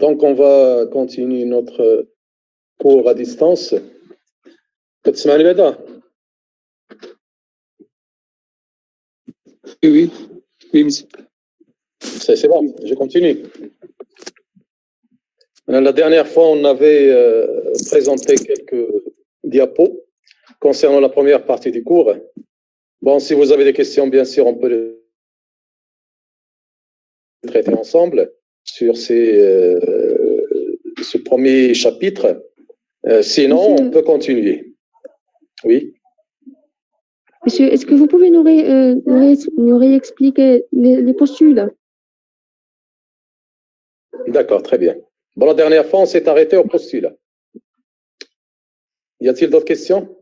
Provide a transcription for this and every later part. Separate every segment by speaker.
Speaker 1: Donc, on va continuer notre cours à distance. تسمعني بعدا؟
Speaker 2: Oui, monsieur.
Speaker 1: C'est bon, je continue. La dernière fois, on avait présenté quelques diapos concernant la première partie du cours. Bon, si vous avez des questions, bien sûr, on peut les traiter ensemble sur ce premier chapitre. Sinon,
Speaker 3: Monsieur,
Speaker 1: on peut continuer. Oui.
Speaker 3: monsieur, est-ce que vous pouvez nous réexpliquer les postules?
Speaker 1: D'accord, très bien. Bon, la dernière fois, on s'est arrêté au postulat. Y a-t-il d'autres questions?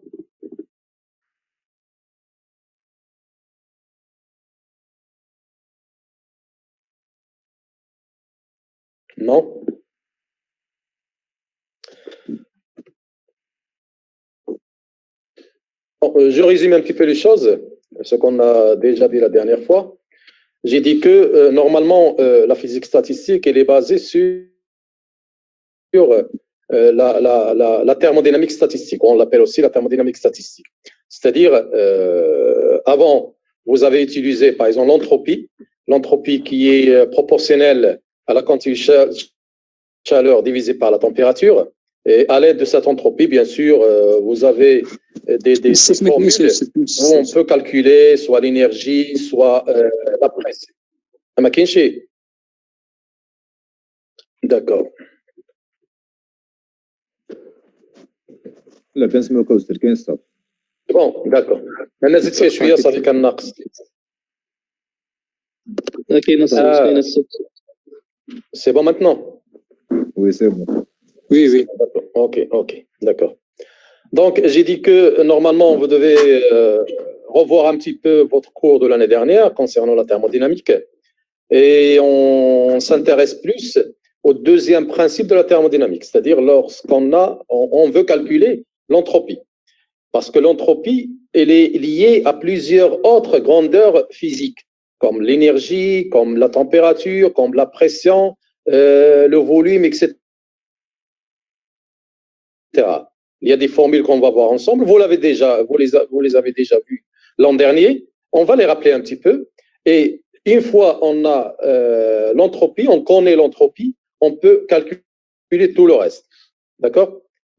Speaker 1: Non? Bon, je résume un petit peu les choses, ce qu'on a déjà dit la dernière fois. J'ai dit que normalement, la physique statistique, elle est basée sur la thermodynamique statistique. On l'appelle aussi la thermodynamique statistique. C'est-à-dire, avant, vous avez utilisé, par exemple, l'entropie qui est proportionnelle à la quantité de chaleur divisée par la température. Et à l'aide de cette entropie, bien sûr, vous avez des formules où on peut calculer soit l'énergie, soit la pression. D'accord.
Speaker 4: لا كان سميو كوستر كاين ستوب
Speaker 1: Bon, d'accord. انا زدت فيه شويه صافي كان ناقص.
Speaker 2: كاين الصوت.
Speaker 1: C'est bon maintenant?
Speaker 4: وي سي بون
Speaker 2: Oui.
Speaker 1: Ok, d'accord. Donc, j'ai dit que normalement, vous devez revoir un petit peu votre cours de l'année dernière concernant la thermodynamique. Et on s'intéresse plus au deuxième principe de la thermodynamique, c'est-à-dire on veut calculer l'entropie. Parce que l'entropie, elle est liée à plusieurs autres grandeurs physiques, comme l'énergie, comme la température, comme la pression, le volume, etc. Il y a des formules qu'on va voir ensemble. Vous les avez déjà vues l'an dernier. On va les rappeler un petit peu. Et une fois on a l'entropie, on connaît l'entropie, on peut calculer tout le reste. D'accord?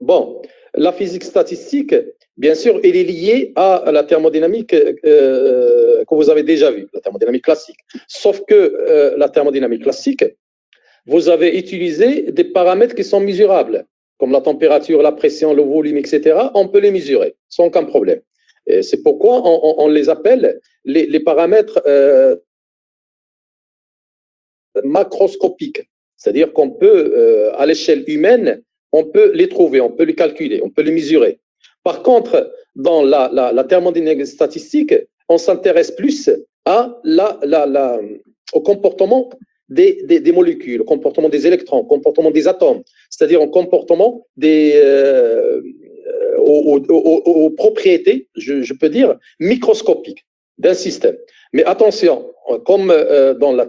Speaker 1: Bon, la physique statistique, bien sûr, elle est liée à la thermodynamique que vous avez déjà vue, la thermodynamique classique. Sauf que la thermodynamique classique, vous avez utilisé des paramètres qui sont mesurables, comme la température, la pression, le volume, etc. On peut les mesurer sans aucun problème. C'est pourquoi on les appelle les paramètres macroscopiques. C'est-à-dire qu'on peut, à l'échelle humaine, on peut les trouver, on peut les calculer, on peut les mesurer. Par contre, dans la thermodynamique statistique, on s'intéresse plus au comportement des molécules, au comportement des électrons, au comportement des atomes, c'est-à-dire au comportement aux propriétés, je peux dire, microscopiques d'un système. Mais attention, comme dans la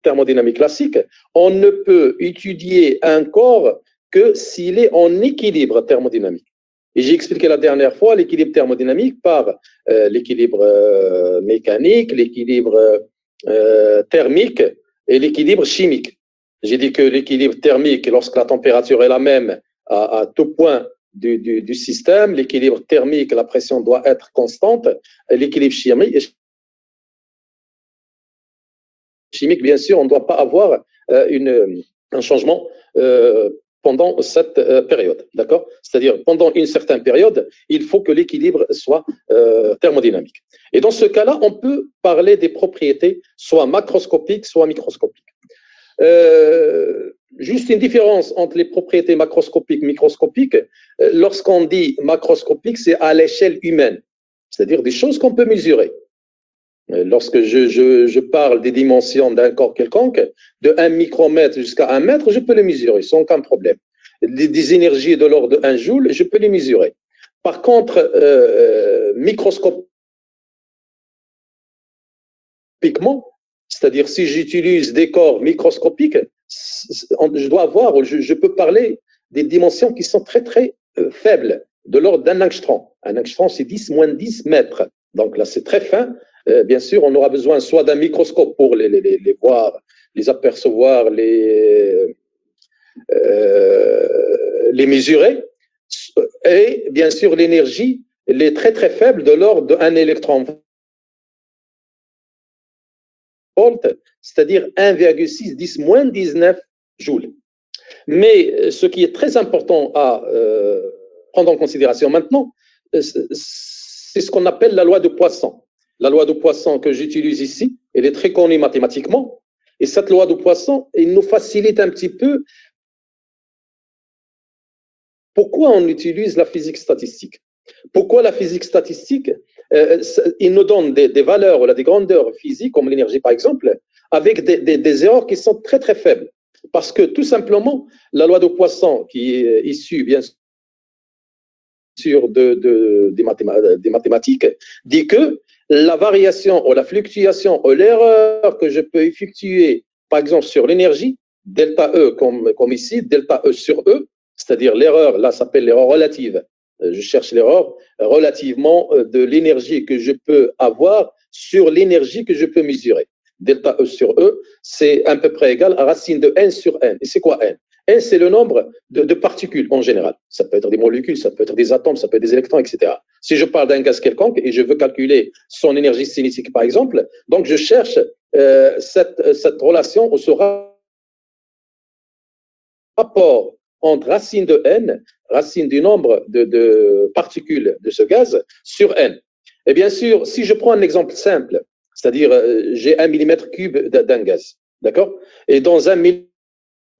Speaker 1: thermodynamique classique, on ne peut étudier un corps que s'il est en équilibre thermodynamique. Et j'ai expliqué la dernière fois l'équilibre thermodynamique par l'équilibre mécanique, l'équilibre thermique et l'équilibre chimique. J'ai dit que l'équilibre thermique, lorsque la température est la même à tout point du système, l'équilibre thermique, la pression doit être constante, et l'équilibre chimique, bien sûr, on ne doit pas avoir un changement pendant cette période, d'accord? C'est-à-dire, pendant une certaine période, il faut que l'équilibre soit thermodynamique. Et dans ce cas-là, on peut parler des propriétés soit macroscopiques, soit microscopiques. Juste une différence entre les propriétés macroscopiques et microscopiques. Lorsqu'on dit macroscopique, c'est à l'échelle humaine, c'est-à-dire des choses qu'on peut mesurer. Lorsque je parle des dimensions d'un corps quelconque, de 1 micromètre jusqu'à 1 mètre, je peux les mesurer sans aucun problème. Des énergies de l'ordre de 1 joule, je peux les mesurer. Par contre, microscopiquement, c'est-à-dire si j'utilise des corps microscopiques, je dois avoir, je peux parler des dimensions qui sont très, très faibles, de l'ordre d'un angstrom. Un angstrom, c'est 10 moins 10 mètres. Donc là, c'est très fin. Bien sûr, on aura besoin soit d'un microscope pour les voir, les apercevoir, les mesurer. Et bien sûr, l'énergie, elle est très, très faible, de l'ordre d'un électron volt, c'est-à-dire 1,6 10 moins 19 joules. Mais ce qui est très important à prendre en considération maintenant, c'est ce qu'on appelle la loi de Poisson. La loi de Poisson que j'utilise ici, elle est très connue mathématiquement. Et cette loi de Poisson, elle nous facilite un petit peu. Pourquoi on utilise la physique statistique? Pourquoi la physique statistique, il nous donne des valeurs, des grandeurs physiques, comme l'énergie par exemple, avec des erreurs qui sont très très faibles. Parce que tout simplement, la loi de Poisson, qui est issue bien sûr des mathématiques, dit que la variation ou la fluctuation ou l'erreur que je peux effectuer, par exemple sur l'énergie, delta E comme ici, delta E sur E, c'est-à-dire l'erreur, là s'appelle l'erreur relative. Je cherche l'erreur relativement de l'énergie que je peux avoir sur l'énergie que je peux mesurer. Delta E sur E, c'est à peu près égal à racine de n sur n. Et c'est quoi n? N, c'est le nombre de particules en général. Ça peut être des molécules, ça peut être des atomes, ça peut être des électrons, etc. Si je parle d'un gaz quelconque et je veux calculer son énergie cinétique, par exemple, donc je cherche cette relation ou ce rapport entre racine de n, racine du nombre de particules de ce gaz, sur n. Et bien sûr, si je prends un exemple simple, c'est-à-dire j'ai 1 mm3 d'un gaz, d'accord? Et dans 1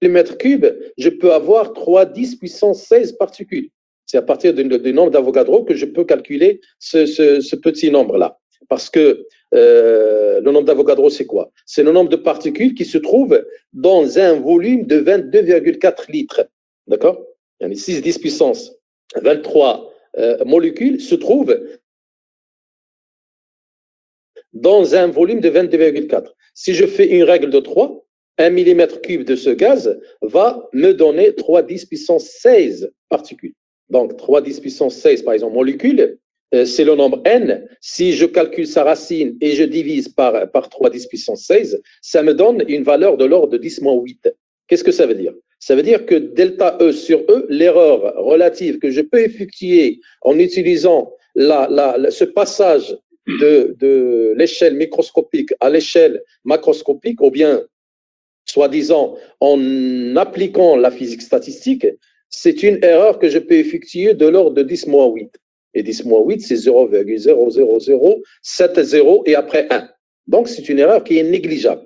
Speaker 1: mm3, je peux avoir 3,10 puissance 16 particules. C'est à partir du nombre d'Avogadro que je peux calculer ce petit nombre-là. Parce que le nombre d'Avogadro, c'est quoi? C'est le nombre de particules qui se trouvent dans un volume de 22,4 litres. D'accord? 6,10 puissance 23 molécules se trouvent dans un volume de 22,4. Si je fais une règle de 3, 1 mm3 de ce gaz va me donner 3,10 puissance 16 particules. Donc 3,10 puissance 16, par exemple, molécules, c'est le nombre n. Si je calcule sa racine et je divise par 3,10 puissance 16, ça me donne une valeur de l'ordre de 10-8. Qu'est-ce que ça veut dire? Ça veut dire que delta E sur E, l'erreur relative que je peux effectuer en utilisant ce passage de l'échelle microscopique à l'échelle macroscopique, ou bien, soi-disant, en appliquant la physique statistique, c'est une erreur que je peux effectuer de l'ordre de 10-8. Et 10-8, c'est 0,00070 et après 1. Donc, c'est une erreur qui est négligeable.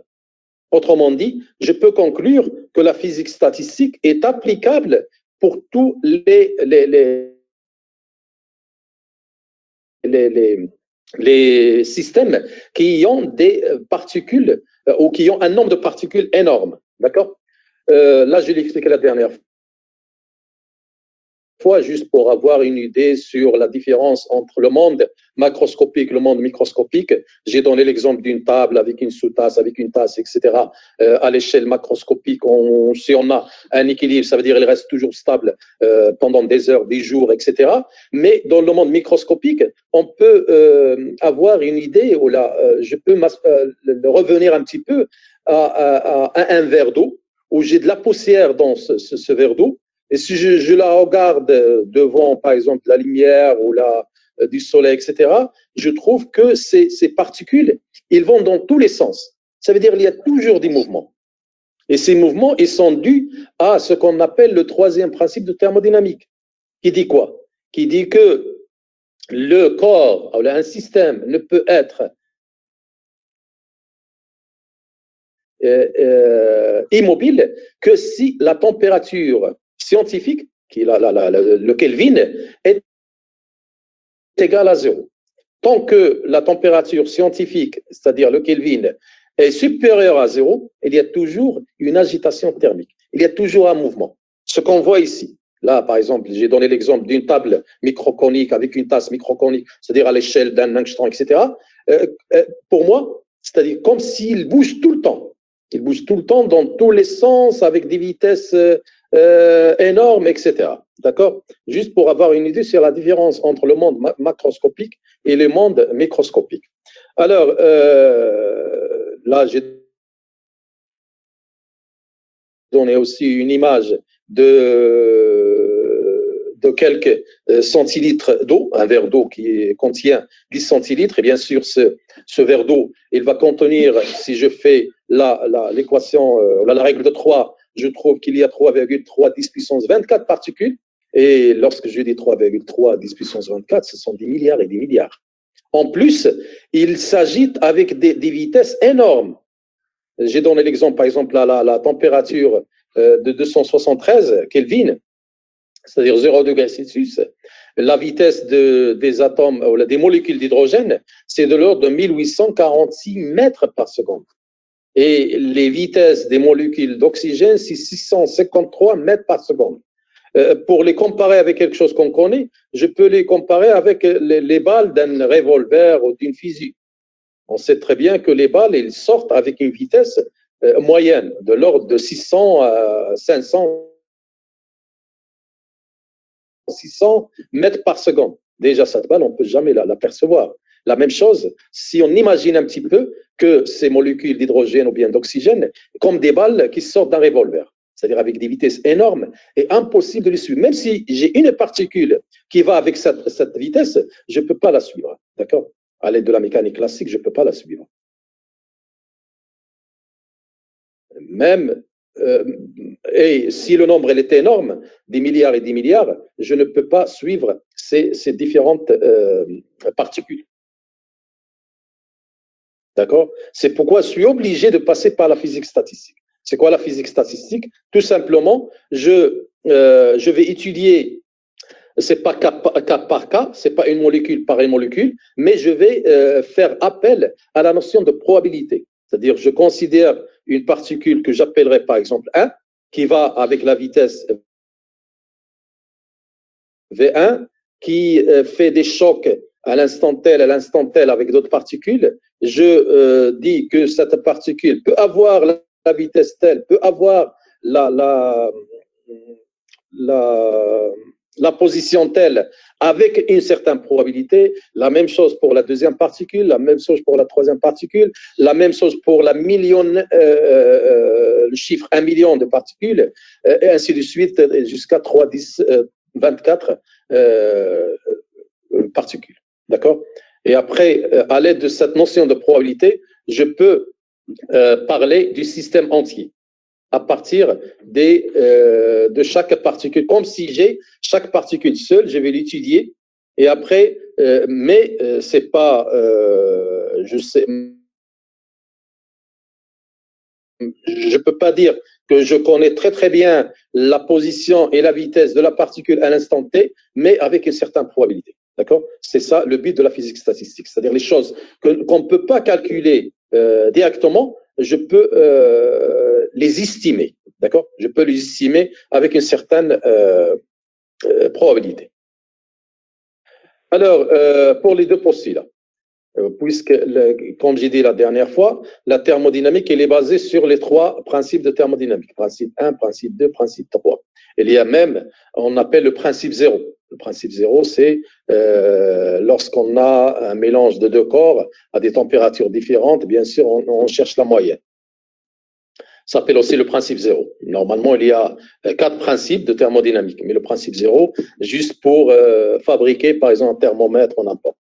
Speaker 1: Autrement dit, je peux conclure que la physique statistique est applicable pour tous les systèmes qui ont des particules ou qui ont un nombre de particules énorme. D'accord? Là, je l'ai expliqué la dernière fois, juste pour avoir une idée sur la différence entre le monde macroscopique et le monde microscopique. J'ai donné l'exemple d'une table avec une sous-tasse, avec une tasse, etc. À l'échelle macroscopique, si on a un équilibre, ça veut dire qu'elle reste toujours stable pendant des heures, des jours, etc. Mais dans le monde microscopique, on peut avoir une idée, ou là, je peux revenir un petit peu à un verre d'eau, où j'ai de la poussière dans ce verre d'eau. Et si je la regarde devant, par exemple, la lumière ou du soleil, etc., je trouve que ces particules, ils vont dans tous les sens. Ça veut dire qu'il y a toujours des mouvements. Et ces mouvements, ils sont dus à ce qu'on appelle le troisième principe de thermodynamique. Qui dit quoi? Qui dit que le corps, ou un système, ne peut être immobile que si la température scientifique, qui est le Kelvin, est égale à 0. Tant que la température scientifique, c'est-à-dire le Kelvin, est supérieure à 0, il y a toujours une agitation thermique. Il y a toujours un mouvement. Ce qu'on voit ici, là, par exemple, j'ai donné l'exemple d'une table microconique avec une tasse microconique, c'est-à-dire à l'échelle d'un angstrom, etc. Pour moi, c'est-à-dire comme s'il bouge tout le temps. Il bouge tout le temps dans tous les sens, avec des vitesses énormes, etc. D'accord? Juste pour avoir une idée sur la différence entre le monde macroscopique et le monde microscopique. Alors, là, j'ai donné aussi une image de quelques centilitres d'eau, un verre d'eau qui contient 10 centilitres, et bien sûr, ce verre d'eau, il va contenir, si je fais l'équation, la règle de 3, je trouve qu'il y a 3,3 10 puissance 24 particules, et lorsque je dis 3,3 10 puissance 24, ce sont des milliards et des milliards. En plus, il s'agite avec des vitesses énormes. J'ai donné l'exemple, par exemple, la température de 273 Kelvin, c'est-à-dire 0 degré Celsius. La vitesse des atomes, ou des molécules d'hydrogène, c'est de l'ordre de 1846 mètres par seconde. Et les vitesses des molécules d'oxygène, c'est 653 mètres par seconde. Pour les comparer avec quelque chose qu'on connaît, je peux les comparer avec les balles d'un revolver ou d'une fusil. On sait très bien que les balles, elles sortent avec une vitesse moyenne, de l'ordre de 600 à 500, 600 mètres par seconde. Déjà, cette balle, on ne peut jamais l'apercevoir. La même chose, si on imagine un petit peu que ces molécules d'hydrogène ou bien d'oxygène, comme des balles qui sortent d'un revolver, c'est-à-dire avec des vitesses énormes, et impossible de les suivre. Même si j'ai une particule qui va avec cette vitesse, je ne peux pas la suivre. D'accord? À l'aide de la mécanique classique, je ne peux pas la suivre. Même, et si le nombre est énorme, des milliards et des milliards, je ne peux pas suivre ces différentes particules. D'accord? C'est pourquoi je suis obligé de passer par la physique statistique. C'est quoi la physique statistique? Tout simplement, je vais étudier, c'est pas cas par cas, c'est pas une molécule par une molécule, mais je vais faire appel à la notion de probabilité. C'est-à-dire, je considère une particule que j'appellerai par exemple 1, qui va avec la vitesse V1, qui fait des chocs à l'instant tel avec d'autres particules. Je dis que cette particule peut avoir la vitesse telle, peut avoir la position telle avec une certaine probabilité. La même chose pour la deuxième particule, la même chose pour la troisième particule, la même chose pour la million, le chiffre 1 million de particules, et ainsi de suite jusqu'à 3, 10, 24 particules. D'accord? Et après, à l'aide de cette notion de probabilité, je peux parler du système entier à partir de chaque particule. Comme si j'ai chaque particule seule, je vais l'étudier. Et après, mais c'est pas, je sais, je peux pas dire que je connais très très bien la position et la vitesse de la particule à l'instant T, mais avec une certaine probabilité. D'accord? C'est ça le but de la physique statistique. C'est-à-dire les choses qu'on ne peut pas calculer directement, je peux les estimer. D'accord? Je peux les estimer avec une certaine probabilité. Alors, pour les deux postulats, puisque, comme j'ai dit la dernière fois, la thermodynamique, elle est basée sur les trois principes de thermodynamique. Principe 1, principe 2, principe 3. Il y a même, on appelle le principe 0. Le principe 0, c'est lorsqu'on a un mélange de deux corps à des températures différentes, bien sûr, on cherche la moyenne. Ça s'appelle aussi le principe 0. Normalement, il y a 4 principes de thermodynamique, mais le principe 0, juste pour fabriquer, par exemple, un thermomètre ou n'importe.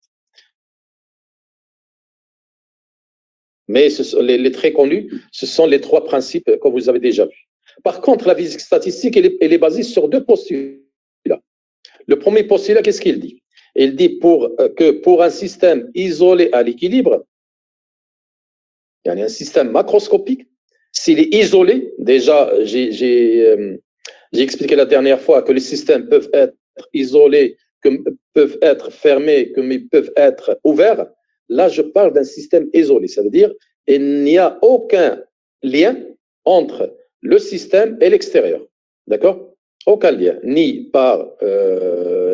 Speaker 1: Mais les très connus, ce sont les 3 principes que vous avez déjà vus. Par contre, la physique statistique, elle est basée sur 2 postulats. Le premier postulat, qu'est-ce qu'il dit? Il dit que pour un système isolé à l'équilibre, il y a un système macroscopique, s'il est isolé, déjà, j'ai expliqué la dernière fois que les systèmes peuvent être isolés, peuvent être fermés, comme ils peuvent être ouverts. Là, je parle d'un système isolé. Ça veut dire qu'il n'y a aucun lien entre le système et l'extérieur. D'accord? Aucun lien, ni par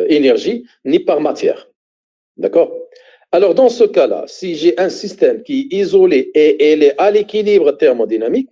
Speaker 1: énergie, ni par matière. D'accord? Alors, dans ce cas-là, si j'ai un système qui est isolé et il est à l'équilibre thermodynamique,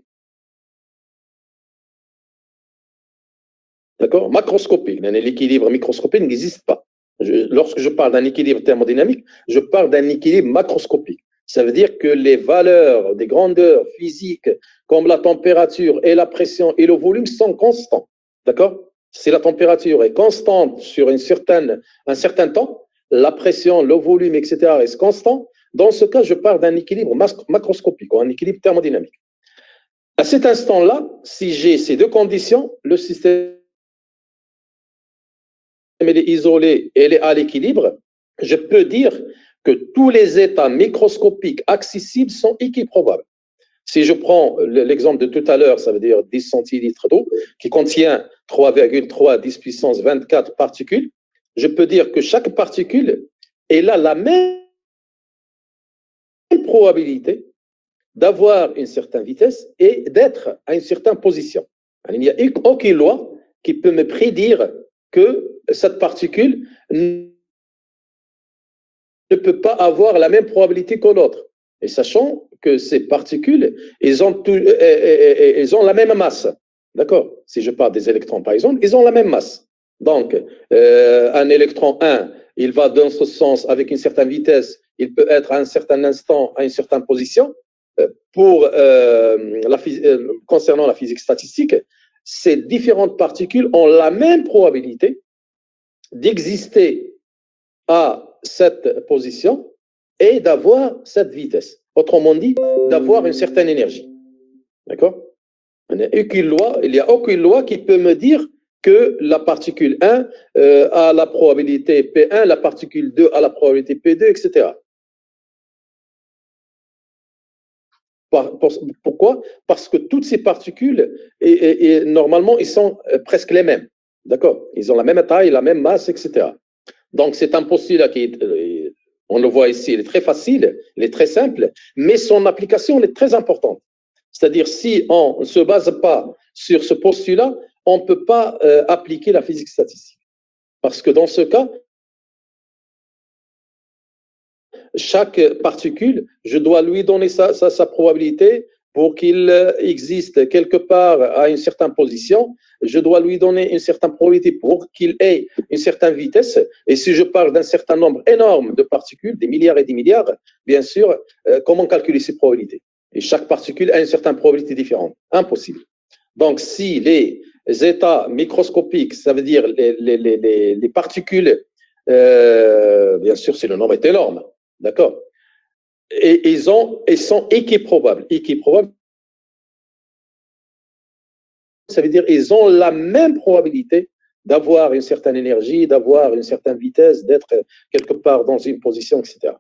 Speaker 1: d'accord, macroscopique. L'équilibre microscopique n'existe pas. Lorsque je parle d'un équilibre thermodynamique, je parle d'un équilibre macroscopique. Ça veut dire que les valeurs des grandeurs physiques, comme la température et la pression et le volume, sont constants. D'accord? Si la température est constante sur un certain temps, la pression, le volume, etc. est constant. Dans ce cas, je parle d'un équilibre macroscopique ou un équilibre thermodynamique. À cet instant-là, si j'ai ces deux conditions, le système est isolé et il est à l'équilibre, je peux dire que tous les états microscopiques accessibles sont équiprobables. Si je prends l'exemple de tout à l'heure, ça veut dire 10 centilitres d'eau qui contient 3,3 10 puissance 24 particules, je peux dire que chaque particule elle a la même probabilité d'avoir une certaine vitesse et d'être à une certaine position. Il n'y a aucune loi qui peut me prédire que cette particule ne peut pas avoir la même probabilité que l'autre. Et sachant que ces particules, elles ont la même masse. D'accord? Si je parle des électrons, par exemple, ils ont la même masse. Donc, un électron 1, il va dans ce sens avec une certaine vitesse, il peut être à un certain instant, à une certaine position. Concernant la physique statistique, ces différentes particules ont la même probabilité d'exister à cette position et d'avoir cette vitesse. Autrement dit, d'avoir une certaine énergie. D'accord? Il n'y a aucune loi qui peut me dire que la particule 1 a la probabilité P1, la particule 2 a la probabilité P2, etc. Pourquoi? Parce que toutes ces particules, normalement, ils sont presque les mêmes. D'accord? Ils ont la même taille, la même masse, etc. Donc, c'est un postulat on le voit ici, il est très facile, il est très simple, mais son application est très importante. C'est-à-dire, si on ne se base pas sur ce postulat, on ne peut pas appliquer la physique statistique. Parce que dans ce cas, chaque particule, je dois lui donner sa probabilité pour qu'il existe quelque part à une certaine position. Je dois lui donner une certaine probabilité pour qu'il ait une certaine vitesse. Et si je parle d'un certain nombre énorme de particules, des milliards et des milliards, bien sûr, comment calculer ces probabilités? Et chaque particule a une certaine probabilité différente. Impossible. Donc, si les états microscopiques, ça veut dire les particules, bien sûr, si le nombre est énorme, d'accord? Et ils sont équiprobables. Équiprobables, ça veut dire ils ont la même probabilité d'avoir une certaine énergie, d'avoir une certaine vitesse, d'être quelque part dans une position, etc.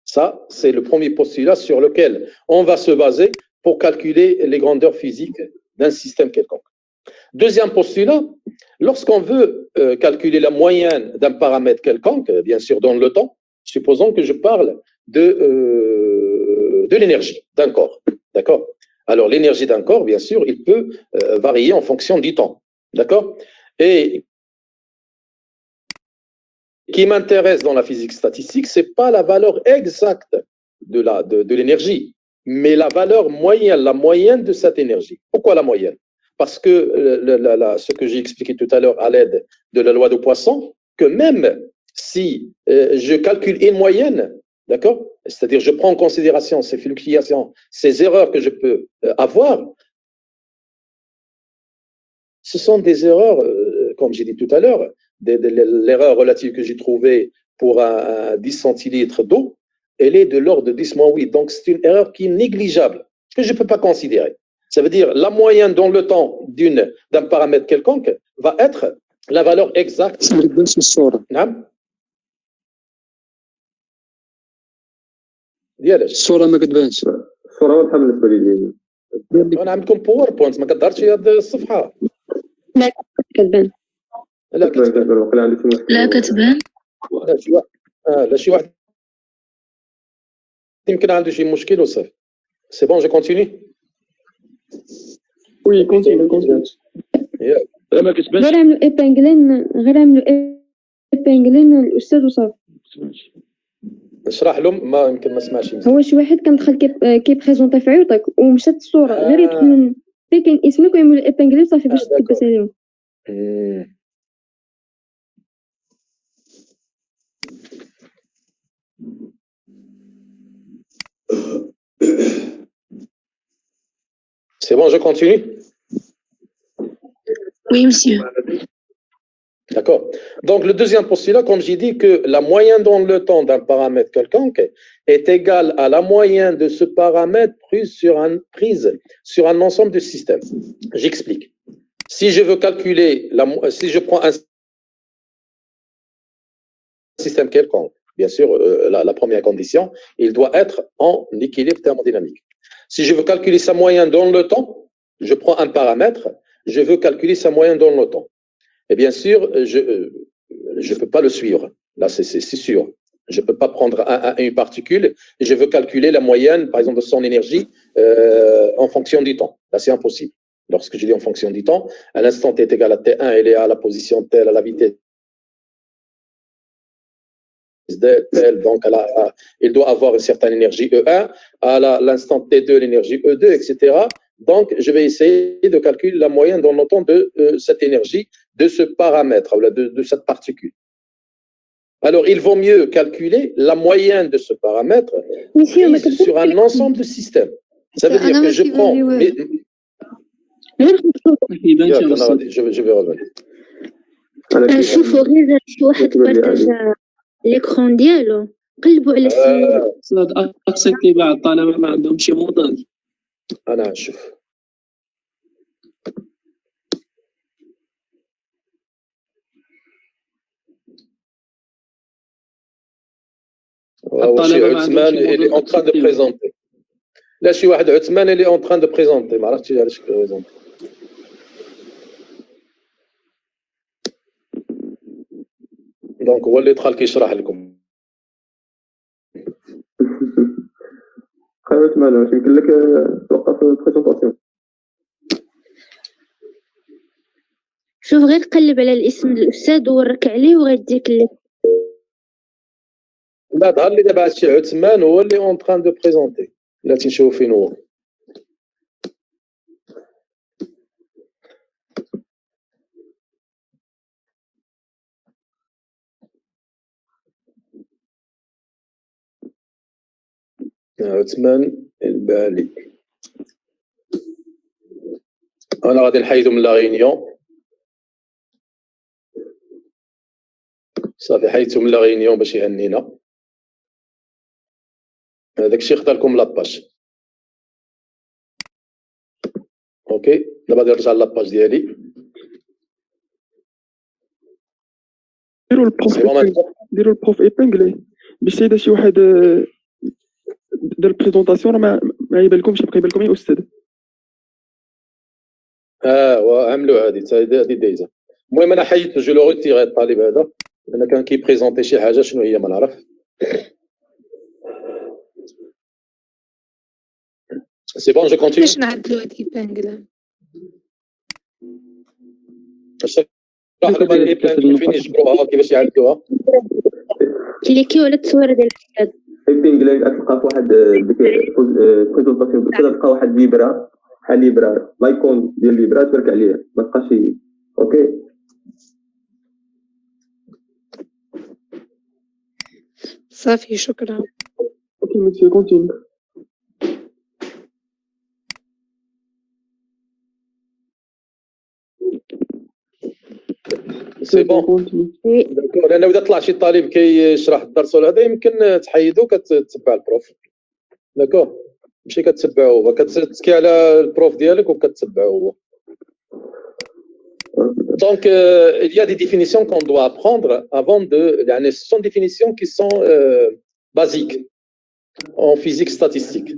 Speaker 1: Ça, c'est le premier postulat sur lequel on va se baser pour calculer les grandeurs physiques d'un système quelconque. Deuxième postulat, lorsqu'on veut calculer la moyenne d'un paramètre quelconque, bien sûr dans le temps, supposons que je parle de l'énergie d'un corps. D'accord? Alors, l'énergie d'un corps, bien sûr, il peut varier en fonction du temps. D'accord? Et ce qui m'intéresse dans la physique statistique, ce n'est pas la valeur exacte de l'énergie, mais la valeur moyenne, la moyenne de cette énergie. Pourquoi la moyenne? Parce que ce que j'ai expliqué tout à l'heure à l'aide de la loi de Poisson, que même si je calcule une moyenne, d'accord? C'est-à-dire je prends en considération ces fluctuations, ces erreurs que je peux avoir, ce sont des erreurs, comme j'ai dit tout à l'heure, l'erreur relative que j'ai trouvée pour un 10 centilitres d'eau, elle est de l'ordre de 10-8. Donc c'est une erreur qui est négligeable, que je ne peux pas considérer. Ça veut dire la moyenne dans le temps d'un paramètre quelconque va être la valeur exacte. ديالاش
Speaker 2: الصورة ما كتبانش.
Speaker 5: الصورة واضحة بالنسبة لي.
Speaker 1: أنا عندكم باوربوينت ما كتظهرش هذه الصفحة.
Speaker 3: لا كتبان.
Speaker 1: لا كتبان.
Speaker 6: لا كتبان.
Speaker 1: لا شي واحد يمكن عنده شي مشكل وصافي. سي بون جو كونتيني.
Speaker 2: وي كونتيني.
Speaker 5: لا ما كتبانش.
Speaker 3: غير عملوا ايبانغلين الأستاذ وصافي.
Speaker 1: اشرح لهم ما يمكن ما سمعش.
Speaker 3: هو شي واحد كان دخل كيبريزونطي في عيوطك ومشات الصوره غير يدخل فين كاين اسمك ويعملوا ايبانغلي صافي باش تكبس عليهم.
Speaker 1: C'est bon, je continue?
Speaker 3: Oui, monsieur.
Speaker 1: D'accord. Donc, le deuxième postulat, comme j'ai dit, que la moyenne dans le temps d'un paramètre quelconque est égale à la moyenne de ce paramètre prise sur un ensemble de systèmes. J'explique. Si je veux calculer, si je prends un système quelconque, bien sûr, la première condition, il doit être en équilibre thermodynamique. Si je veux calculer sa moyenne dans le temps, je prends un paramètre, je veux calculer sa moyenne dans le temps. Et bien sûr, je ne peux pas le suivre. Là, c'est sûr. Je ne peux pas prendre une particule et je veux calculer la moyenne, par exemple, de son énergie en fonction du temps. Là, c'est impossible. Lorsque je dis en fonction du temps, à l'instant t est égal à T1, elle est à la position telle, à la vitesse telle, donc il doit avoir une certaine énergie E1, à l'instant T2, l'énergie E2, etc. Donc, je vais essayer de calculer la moyenne dans le temps de cette énergie, de ce paramètre, de cette particule. Alors, il vaut mieux calculer la moyenne de ce paramètre sur un ensemble de systèmes. Ça veut dire que je prends... Je vais revenir.
Speaker 3: شوفوا غير شي واحد بارطاجا ليكرون ديالو قلبوا على السميه.
Speaker 2: استاذ اكسبتي بعض الطلبه ما عندهمش شي موديل.
Speaker 1: انا نشوف. شي عثمان اللي en train de présenter. لا شي واحد عثمان اللي en train de présenter ما عرفتش علاش بريزونتي. دونك هو اللي دخل كيشرح لكم.
Speaker 5: عثمان واش يمكن لك توقف البريزونطاسيون؟
Speaker 3: شوف غير قلب على الاسم الاستاذ وورك عليه وغيديك لك.
Speaker 1: لا ظهر لي دابا هادشي عثمان هو اللي اون تران دو بريزونتي. لا تنشوف فين هو. عثمان البالي. انا غادي نحيدو من لا غينيون. صافي حيدتو من لا غينيون باش يهنينا. داكشي خدا لكم لاباج. اوكي دابا غادي نرجع لاباج ديالي.
Speaker 6: ديروا البروف ايبنغلي باش سيدا شي واحد دار البريزونطاسيون راه ما يبان لكمش، يبقى يبان لكم يا استاذ.
Speaker 1: وعملوا هذه دايزه. المهم انا حيدت جو لو روتيغي الطالب هذا لان كان كيبريزونتي شي حاجه شنو هي ما نعرف. سي بون جو كونتيني.
Speaker 3: باش نعدلوا هذيك البانكلا.
Speaker 1: فين يجبروها كيفاش يعدلوها؟
Speaker 3: كليكيو على التصويره ديال الاستاذ.
Speaker 5: ايبنغلي غتلقى في واحد ديك بريزونطاسيون تلقى واحد ليبرا بحال ليبرا لايكون ديال ليبرا تبارك عليه ما تبقاش. اوكي
Speaker 3: صافي شكرا.
Speaker 6: اوكي مسيو كونتيني.
Speaker 1: سي بون. لان اذا طلع شي طالب كيشرح الدرس ولا هذا يمكن تحيدو كتتبع البروف. داكور ماشي كتتبعو هو، كتسكي على البروف ديالك وكتتبعو هو. Donc, il y a des définitions qu'on doit apprendre avant de... Ce sont des définitions qui sont basiques en physique statistique.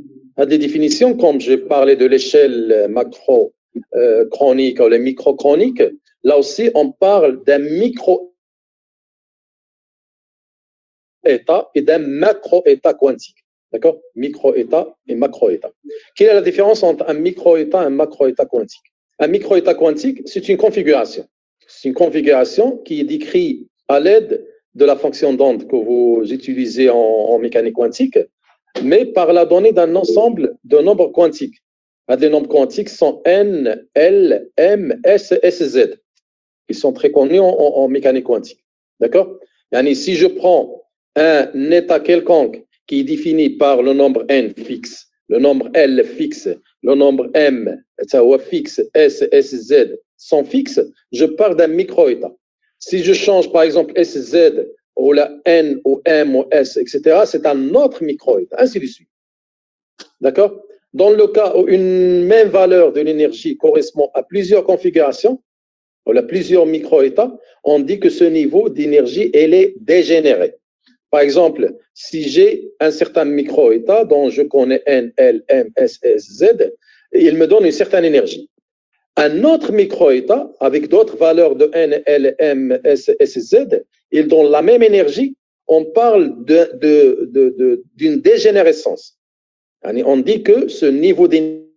Speaker 1: Des définitions, comme j'ai parlé de l'échelle macro-chronique ou les micro-chroniques, là aussi, on parle d'un micro-état et d'un macro-état quantique. D'accord? Micro-état et macro-état. Quelle est la différence entre un micro-état et un macro-état quantique? Un micro-état quantique, c'est une configuration. C'est une configuration qui est décrite à l'aide de la fonction d'onde que vous utilisez en mécanique quantique, mais par la donnée d'un ensemble de nombres quantiques. Les nombres quantiques sont N, L, M, S, S, Z. qui sont très connus en mécanique quantique. D'accord? Si je prends un état quelconque qui est défini par le nombre n fixe, le nombre L fixe, le nombre M fixe, S, Z sont fixes, je pars d'un micro-état. Si je change par exemple SZ ou la N ou M ou S, etc., c'est un autre micro-état, ainsi de suite. D'accord? Dans le cas où une même valeur de l'énergie correspond à plusieurs configurations, ou à plusieurs micro-états, on dit que ce niveau d'énergie, elle est dégénéré. Par exemple, si j'ai un certain micro-état dont je connais N, L, M, S, S, Z, il me donne une certaine énergie. Un autre micro-état, avec d'autres valeurs de N, L, M, S, S, Z, il donne la même énergie. On parle d'une dégénérescence. On dit que ce niveau d'énergie,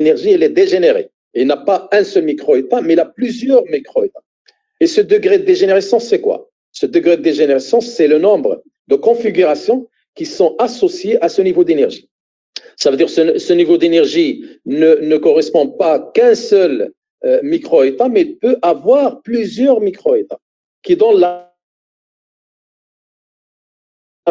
Speaker 1: il est dégénéré. Il n'a pas un seul micro-état, mais il a plusieurs micro-états. Et ce degré de dégénérescence, c'est quoi? Ce degré de dégénérescence, c'est le nombre de configurations qui sont associées à ce niveau d'énergie. Ça veut dire que ce niveau d'énergie ne correspond pas qu'à un seul micro-état, mais il peut avoir plusieurs micro-états qui donnent la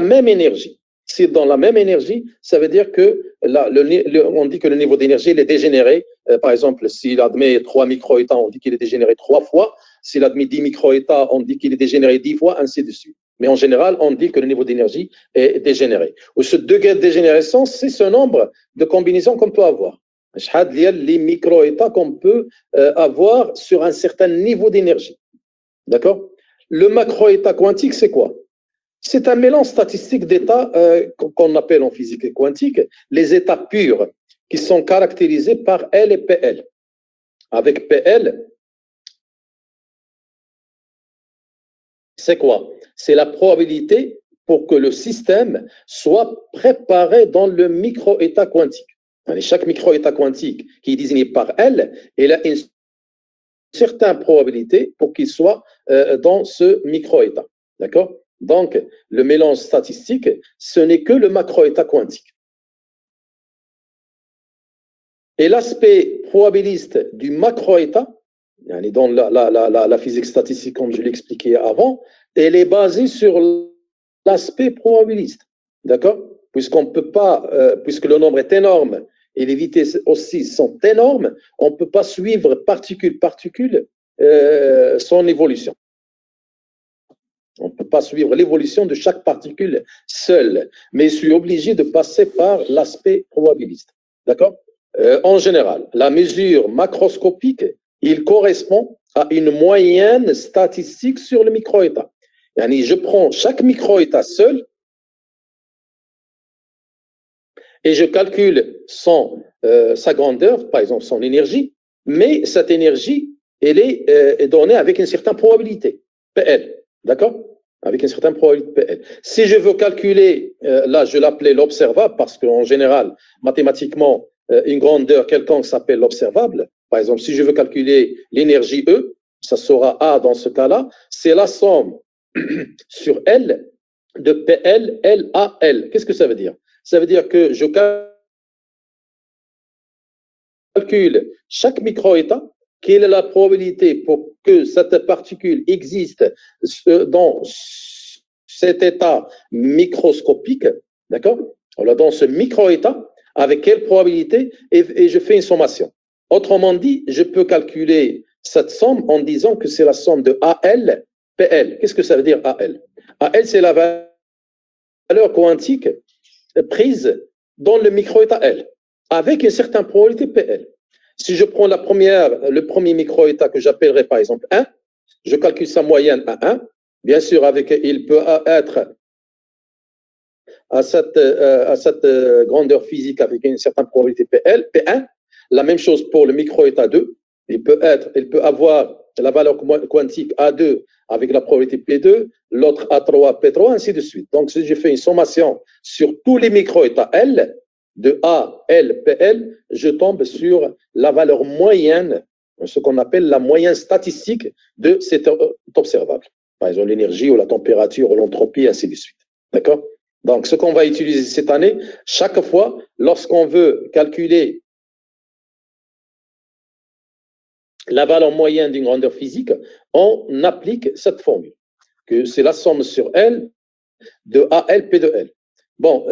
Speaker 1: même énergie. Si dans la même énergie, ça veut dire que on dit que le niveau d'énergie est dégénéré. Par exemple, s'il admet 3 micro-états, on dit qu'il est dégénéré 3 fois. S'il admet 10 micro-états, on dit qu'il est dégénéré 10 fois, ainsi de suite. Mais en général, on dit que le niveau d'énergie est dégénéré. Ce degré de dégénérescence, c'est ce nombre de combinaisons qu'on peut avoir. Les micro-états qu'on peut avoir sur un certain niveau d'énergie. D'accord? Le macro-état quantique, c'est quoi? C'est un mélange statistique d'états qu'on appelle en physique quantique les états purs, qui sont caractérisés par L et PL. Avec PL, c'est quoi? C'est la probabilité pour que le système soit préparé dans le micro-état quantique. Chaque micro-état quantique qui est désigné par L, il a une certaine probabilité pour qu'il soit dans ce micro-état. D'accord? Donc, le mélange statistique, ce n'est que le macro-état quantique. Et l'aspect probabiliste du macro-état, dans la physique statistique, comme je l'expliquais avant, elle est basée sur l'aspect probabiliste. D'accord? Puisqu'on peut pas, puisque le nombre est énorme et les vitesses aussi sont énormes, on ne peut pas suivre particule son évolution. On ne peut pas suivre l'évolution de chaque particule seule, mais je suis obligé de passer par l'aspect probabiliste. D'accord? En général, la mesure macroscopique, il correspond à une moyenne statistique sur le micro-état. Je prends chaque micro-état seul et je calcule sa grandeur, par exemple son énergie, mais cette énergie, elle est donnée avec une certaine probabilité, PL. D'accord? Avec une certaine probabilité PL. Si je veux calculer, là je l'appelais l'observable parce qu'en général, mathématiquement, une grandeur quelconque s'appelle l'observable. Par exemple, si je veux calculer l'énergie E, ça sera A dans ce cas-là, c'est la somme sur L de PL, LAL. Qu'est-ce que ça veut dire? Ça veut dire que je calcule chaque micro-état. Quelle est la probabilité pour que cette particule existe dans cet état microscopique, d'accord? Dans ce micro-état, avec quelle probabilité? Et je fais une sommation. Autrement dit, je peux calculer cette somme en disant que c'est la somme de AL, PL. Qu'est-ce que ça veut dire AL? AL, c'est la valeur quantique prise dans le micro-état L, avec une certaine probabilité PL. Si je prends le premier micro-état que j'appellerai par exemple 1, je calcule sa moyenne à 1. Bien sûr, il peut être à cette grandeur physique avec une certaine probabilité PL, P1. La même chose pour le micro-état 2. Il peut avoir la valeur quantique A2 avec la probabilité P2, l'autre A3, P3, ainsi de suite. Donc, si je fais une sommation sur tous les micro-états L, de A, L, PL, je tombe sur la valeur moyenne, ce qu'on appelle la moyenne statistique de cet observable. Par exemple, l'énergie ou la température ou l'entropie, ainsi de suite. D'accord? Donc, ce qu'on va utiliser cette année, chaque fois, lorsqu'on veut calculer la valeur moyenne d'une grandeur physique, on applique cette formule, que c'est la somme sur L de AL P de L. Bon,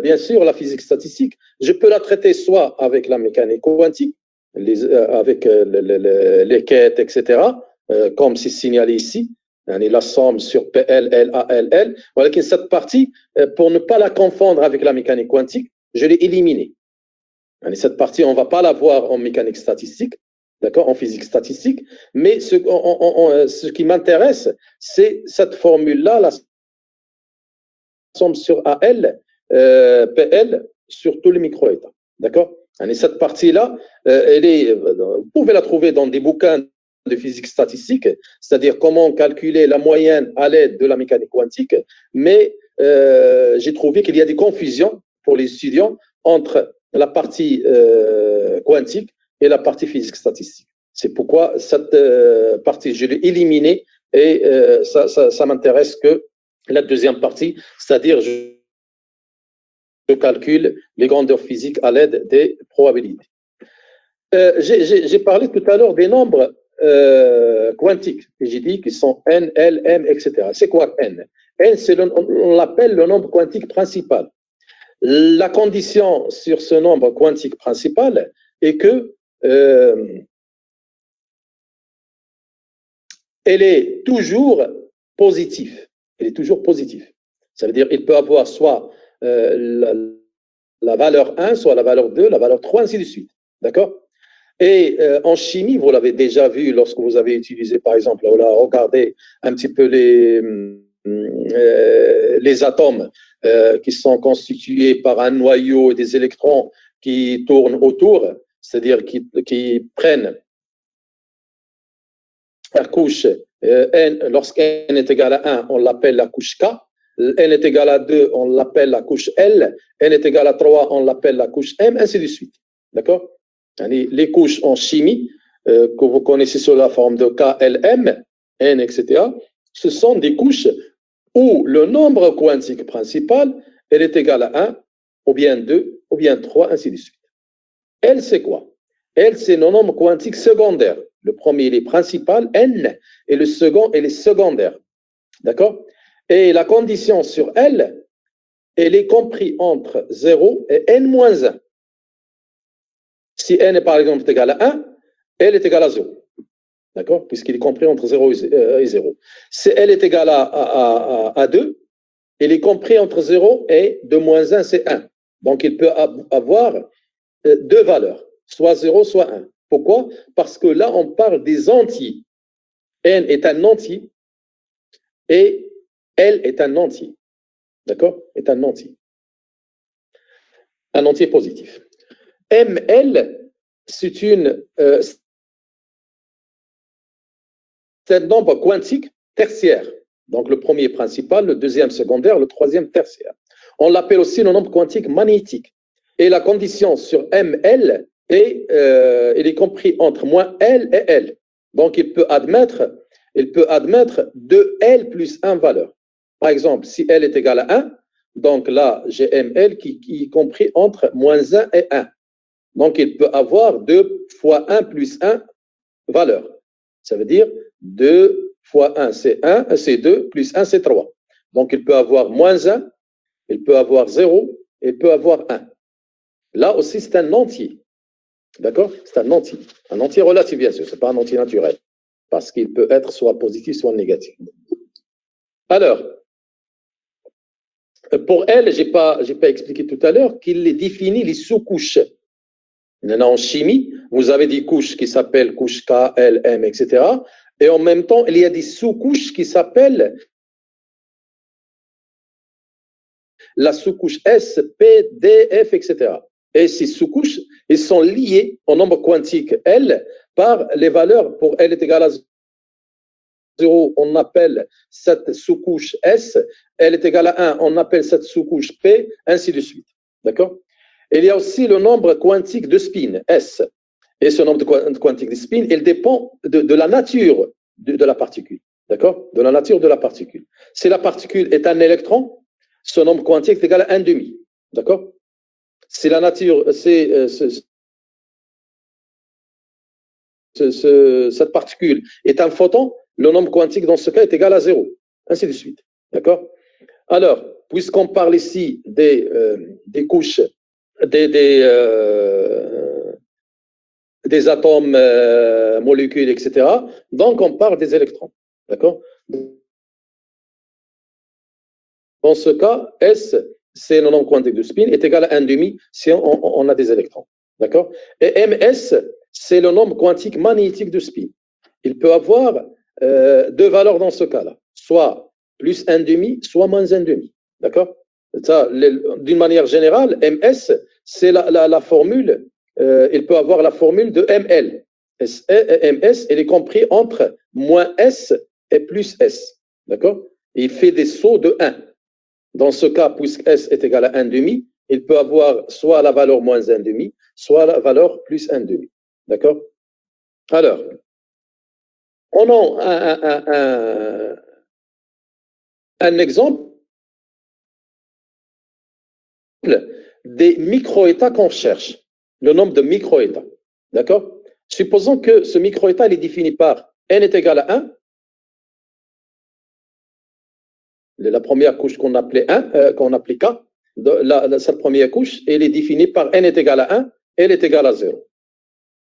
Speaker 1: bien sûr, la physique statistique, je peux la traiter soit avec la mécanique quantique, avec les quêtes, etc., comme c'est signalé ici, la somme sur PL, L, AL, L. Voilà que cette partie, pour ne pas la confondre avec la mécanique quantique, je l'ai éliminée. Cette partie, on ne va pas la voir en mécanique statistique, d'accord, en physique statistique, mais ce qui m'intéresse, c'est cette formule-là, la somme sur AL, PL, sur tous les micro-états, d'accord. Et cette partie-là, vous pouvez la trouver dans des bouquins de physique statistique, c'est-à-dire comment calculer la moyenne à l'aide de la mécanique quantique, mais j'ai trouvé qu'il y a des confusions pour les étudiants entre la partie quantique et la partie physique statistique. C'est pourquoi cette partie, je l'ai éliminée et ça m'intéresse que la deuxième partie, c'est-à-dire je calcule les grandeurs physiques à l'aide des probabilités. J'ai parlé tout à l'heure des nombres quantiques. J'ai dit qu'ils sont n, l, m, etc. C'est quoi n? N, on l'appelle le nombre quantique principal. La condition sur ce nombre quantique principal est que elle est toujours positive. Elle est toujours positive. Ça veut dire qu'il peut avoir soit la valeur 1, soit la valeur 2, la valeur 3, ainsi de suite. D'accord? Et en chimie, vous l'avez déjà vu lorsque vous avez utilisé, par exemple, on a regardé un petit peu les atomes qui sont constitués par un noyau et des électrons qui tournent autour, c'est-à-dire qui prennent la couche N, lorsqu'N est égal à 1, on l'appelle la couche K, N est égal à 2, on l'appelle la couche L, N est égal à 3, on l'appelle la couche M, ainsi de suite. D'accord? Les couches en chimie, que vous connaissez sous la forme de K, L, M, N, etc., ce sont des couches où le nombre quantique principal, elle est égal à 1, ou bien 2, ou bien 3, ainsi de suite. L, c'est quoi? L, c'est le nombre quantique secondaire. Le premier, il est principal, N, et le second, il est secondaire. D'accord? Et la condition sur L, elle est comprise entre 0 et N-1. Si N est par exemple égal à 1, L est égal à 0. D'accord? Puisqu'il est compris entre 0 et 0. Si L est égal à 2, il est compris entre 0 et 2-1, c'est 1. Donc il peut avoir deux valeurs, soit 0, soit 1. Pourquoi? Parce que là, on parle des entiers. N est un entier et L est un entier. D'accord? Est un entier. Un entier positif. ML, c'est un nombre quantique tertiaire. Donc le premier principal, le deuxième secondaire, le troisième tertiaire. On l'appelle aussi le nombre quantique magnétique. Et la condition sur ML il est compris entre moins L et L. Donc il peut admettre 2L plus 1 valeur. Par exemple, si L est égal à 1, donc là, j'ai ML qui est compris entre moins 1 et 1. Donc il peut avoir 2 fois 1 plus 1 valeur. Ça veut dire 2 fois 1, c'est 1, c'est 2, plus 1, c'est 3. Donc il peut avoir moins 1, il peut avoir 0, et il peut avoir 1. Là aussi, c'est un entier. D'accord? C'est un entier relatif, bien sûr, ce n'est pas un entier naturel, parce qu'il peut être soit positif, soit négatif. Alors, pour elle, je n'ai pas expliqué tout à l'heure qu'il définit les sous-couches. En chimie, vous avez des couches qui s'appellent couche K, L, M, etc. Et en même temps, il y a des sous-couches qui s'appellent la sous-couche S, P, D, F, etc. Et ces sous-couches, ils sont liées au nombre quantique L par les valeurs. Pour L est égal à 0, on appelle cette sous-couche S. L est égal à 1, on appelle cette sous-couche P, ainsi de suite. D'accord? Il y a aussi le nombre quantique de spin, S. Et ce nombre quantique de spin, il dépend de la nature de la particule. D'accord? De la nature de la particule. Si la particule est un électron, ce nombre quantique est égal à 1,5. D'accord? Si la nature, cette particule est un photon, le nombre quantique dans ce cas est égal à 0. Ainsi de suite. D'accord? Alors, puisqu'on parle ici des couches, des atomes, molécules, etc., donc on parle des électrons. D'accord? Dans ce cas, S, c'est le nombre quantique de spin, est égal à 1,5 si on a des électrons. D'accord? Et MS, c'est le nombre quantique magnétique de spin. Il peut avoir deux valeurs dans ce cas-là, soit plus 1,5, soit moins 1,5. D'accord? Ça, d'une manière générale, MS, c'est la formule, il peut avoir la formule de ML. MS, elle est comprise entre moins S et plus S. D'accord? Il fait des sauts de 1. Dans ce cas, puisque S est égal à 1,5, il peut avoir soit la valeur moins 1,5, soit la valeur plus 1,5. D'accord? Alors, on a un exemple des micro-états qu'on cherche, le nombre de micro-états. D'accord? Supposons que ce micro-état est défini par n est égal à 1. La première couche qu'on appelait K, cette première couche, elle est définie par n est égal à 1, elle est égale à 0.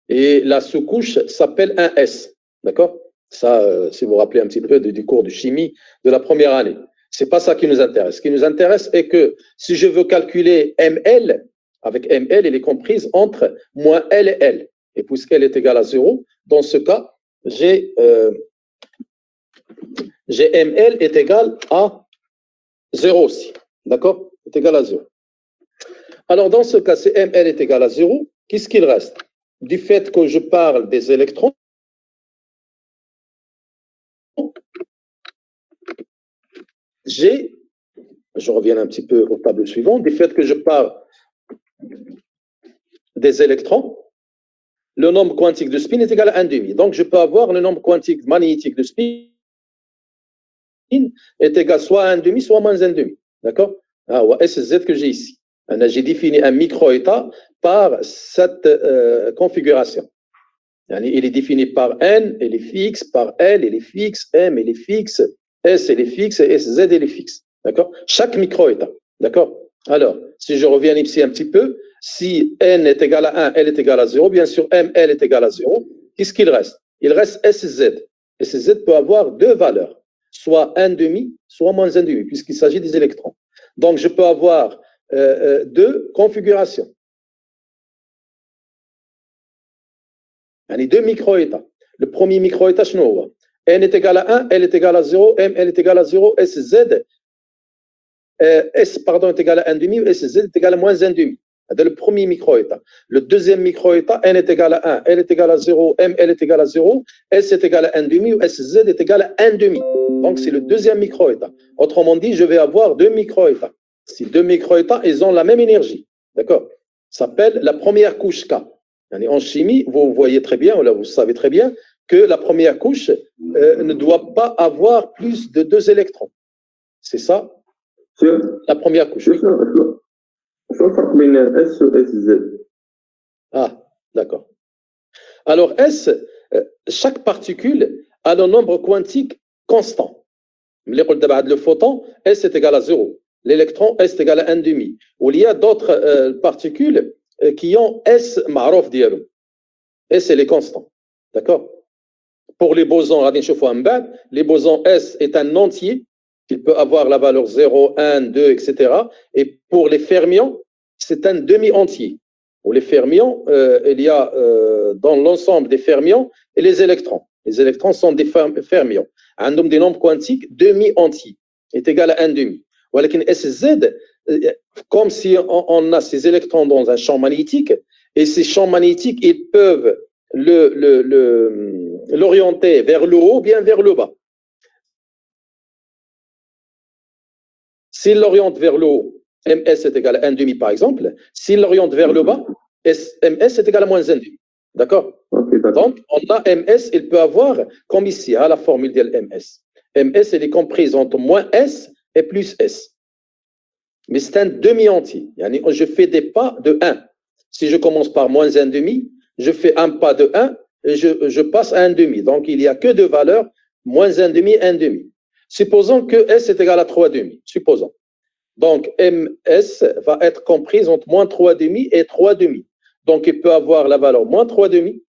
Speaker 1: Et la sous-couche s'appelle 1S. D'accord? Ça, si vous vous rappelez un petit peu du cours de chimie de la première année. C'est pas ça qui nous intéresse. Ce qui nous intéresse est que si je veux calculer ML, avec ML, elle est comprise entre moins L et L. Et puisqu'elle est égale à 0, dans ce cas, j'ai ML est égal à 0 aussi. D'accord? Est égal à 0. Alors, dans ce cas, si ML est égal à 0, qu'est-ce qu'il reste? Du fait que je parle des électrons, je reviens un petit peu au tableau suivant, du fait que je parle des électrons, le nombre quantique de spin est égal à 1,5. Donc, je peux avoir le nombre quantique magnétique de spin est égal soit à 1,5, soit à moins 1,5. D'accord? SZ que j'ai ici. J'ai défini un micro-état par cette configuration. Il est défini par N, il est fixe, par L, il est fixe, M, il est fixe, S, il est fixe, et SZ, il est fixe. D'accord? Chaque micro-état. D'accord? Alors, si je reviens ici un petit peu, si N est égal à 1, L est égal à 0, bien sûr, M, L est égal à 0, qu'est-ce qu'il reste? Il reste SZ. SZ peut avoir deux valeurs, soit 1,5, soit moins 1,5, puisqu'il s'agit des électrons. Donc, je peux avoir deux configurations. Il y a deux micro-états. Le premier micro-état, c'est N est égal à 1, L est égal à 0, M, L est égal à 0, SZ, S, pardon, est égal à 1,5, SZ est égal à moins 1,5. C'est le premier micro-état. Le deuxième micro-état, N est égal à 1, L est égal à 0, M, L est égal à 0, S est égal à 1,5, SZ est égal à 1,5. Donc, c'est le deuxième micro-état. Autrement dit, je vais avoir deux micro-états. Ces deux micro-états, ils ont la même énergie. D'accord? Ça s'appelle la première couche K. En chimie, vous voyez très bien, ou là vous savez très bien, que la première couche ne doit pas avoir plus de 2 électrons. C'est ça, la première couche. Ah, d'accord. Alors S, chaque particule a un nombre quantique constant. Le photon, S est égal à 0. L'électron, S est égal à 1,5. Ou il y a d'autres particules qui ont S معروف ديالهم. S, elle est constante. D'accord? Pour les bosons, les bosons S est un entier. Il peut avoir la valeur 0, 1, 2, etc. Et pour les fermions, c'est un demi-entier. Pour les fermions, il y a dans l'ensemble des fermions et les électrons. Les électrons sont des fermions. Un nombre des nombres quantiques demi-entier est égal à 1,5. ولكن SZ, comme si on a ces électrons dans un champ magnétique, et ces champs magnétiques, ils peuvent l'orienter vers le haut ou bien vers le bas. S'il l'oriente vers le haut, MS est égal à 1,5 par exemple. S'il l'oriente vers le bas, MS est égal à moins 1,5. D'accord? Donc, on a MS, il peut avoir, comme ici, à la formule de MS. MS, elle est comprise entre moins S et plus S. Mais c'est un demi-entier. Je fais des pas de 1. Si je commence par moins 1,5, je fais un pas de 1 je passe à 1,5. Donc, il n'y a que deux valeurs, moins 1,5, 1,5. Supposons que S est égal à 3,5. Supposons. Donc, MS va être comprise entre moins 3,5 et 3,5. Donc, il peut avoir la valeur moins 3,5,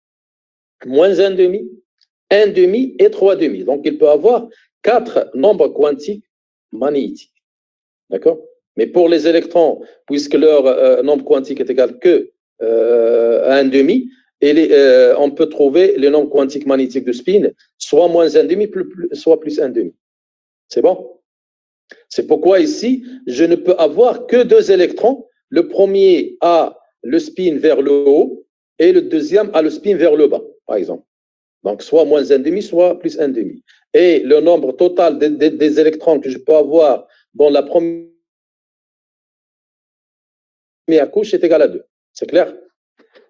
Speaker 1: moins 1,5, 1,5 et 3,5. Donc, il peut avoir 4 nombres quantiques magnétiques. D'accord? Mais pour les électrons, puisque leur nombre quantique est égal que à 1,5, on peut trouver le nombre quantique magnétique de spin, soit moins 1,5, soit plus 1,5. C'est bon? C'est pourquoi ici, je ne peux avoir que deux électrons. Le premier a le spin vers le haut et le deuxième a le spin vers le bas, par exemple. Donc, soit moins 1,5, soit plus 1,5. Et le nombre total des électrons que je peux avoir dans la première couche est égal à 2. C'est clair?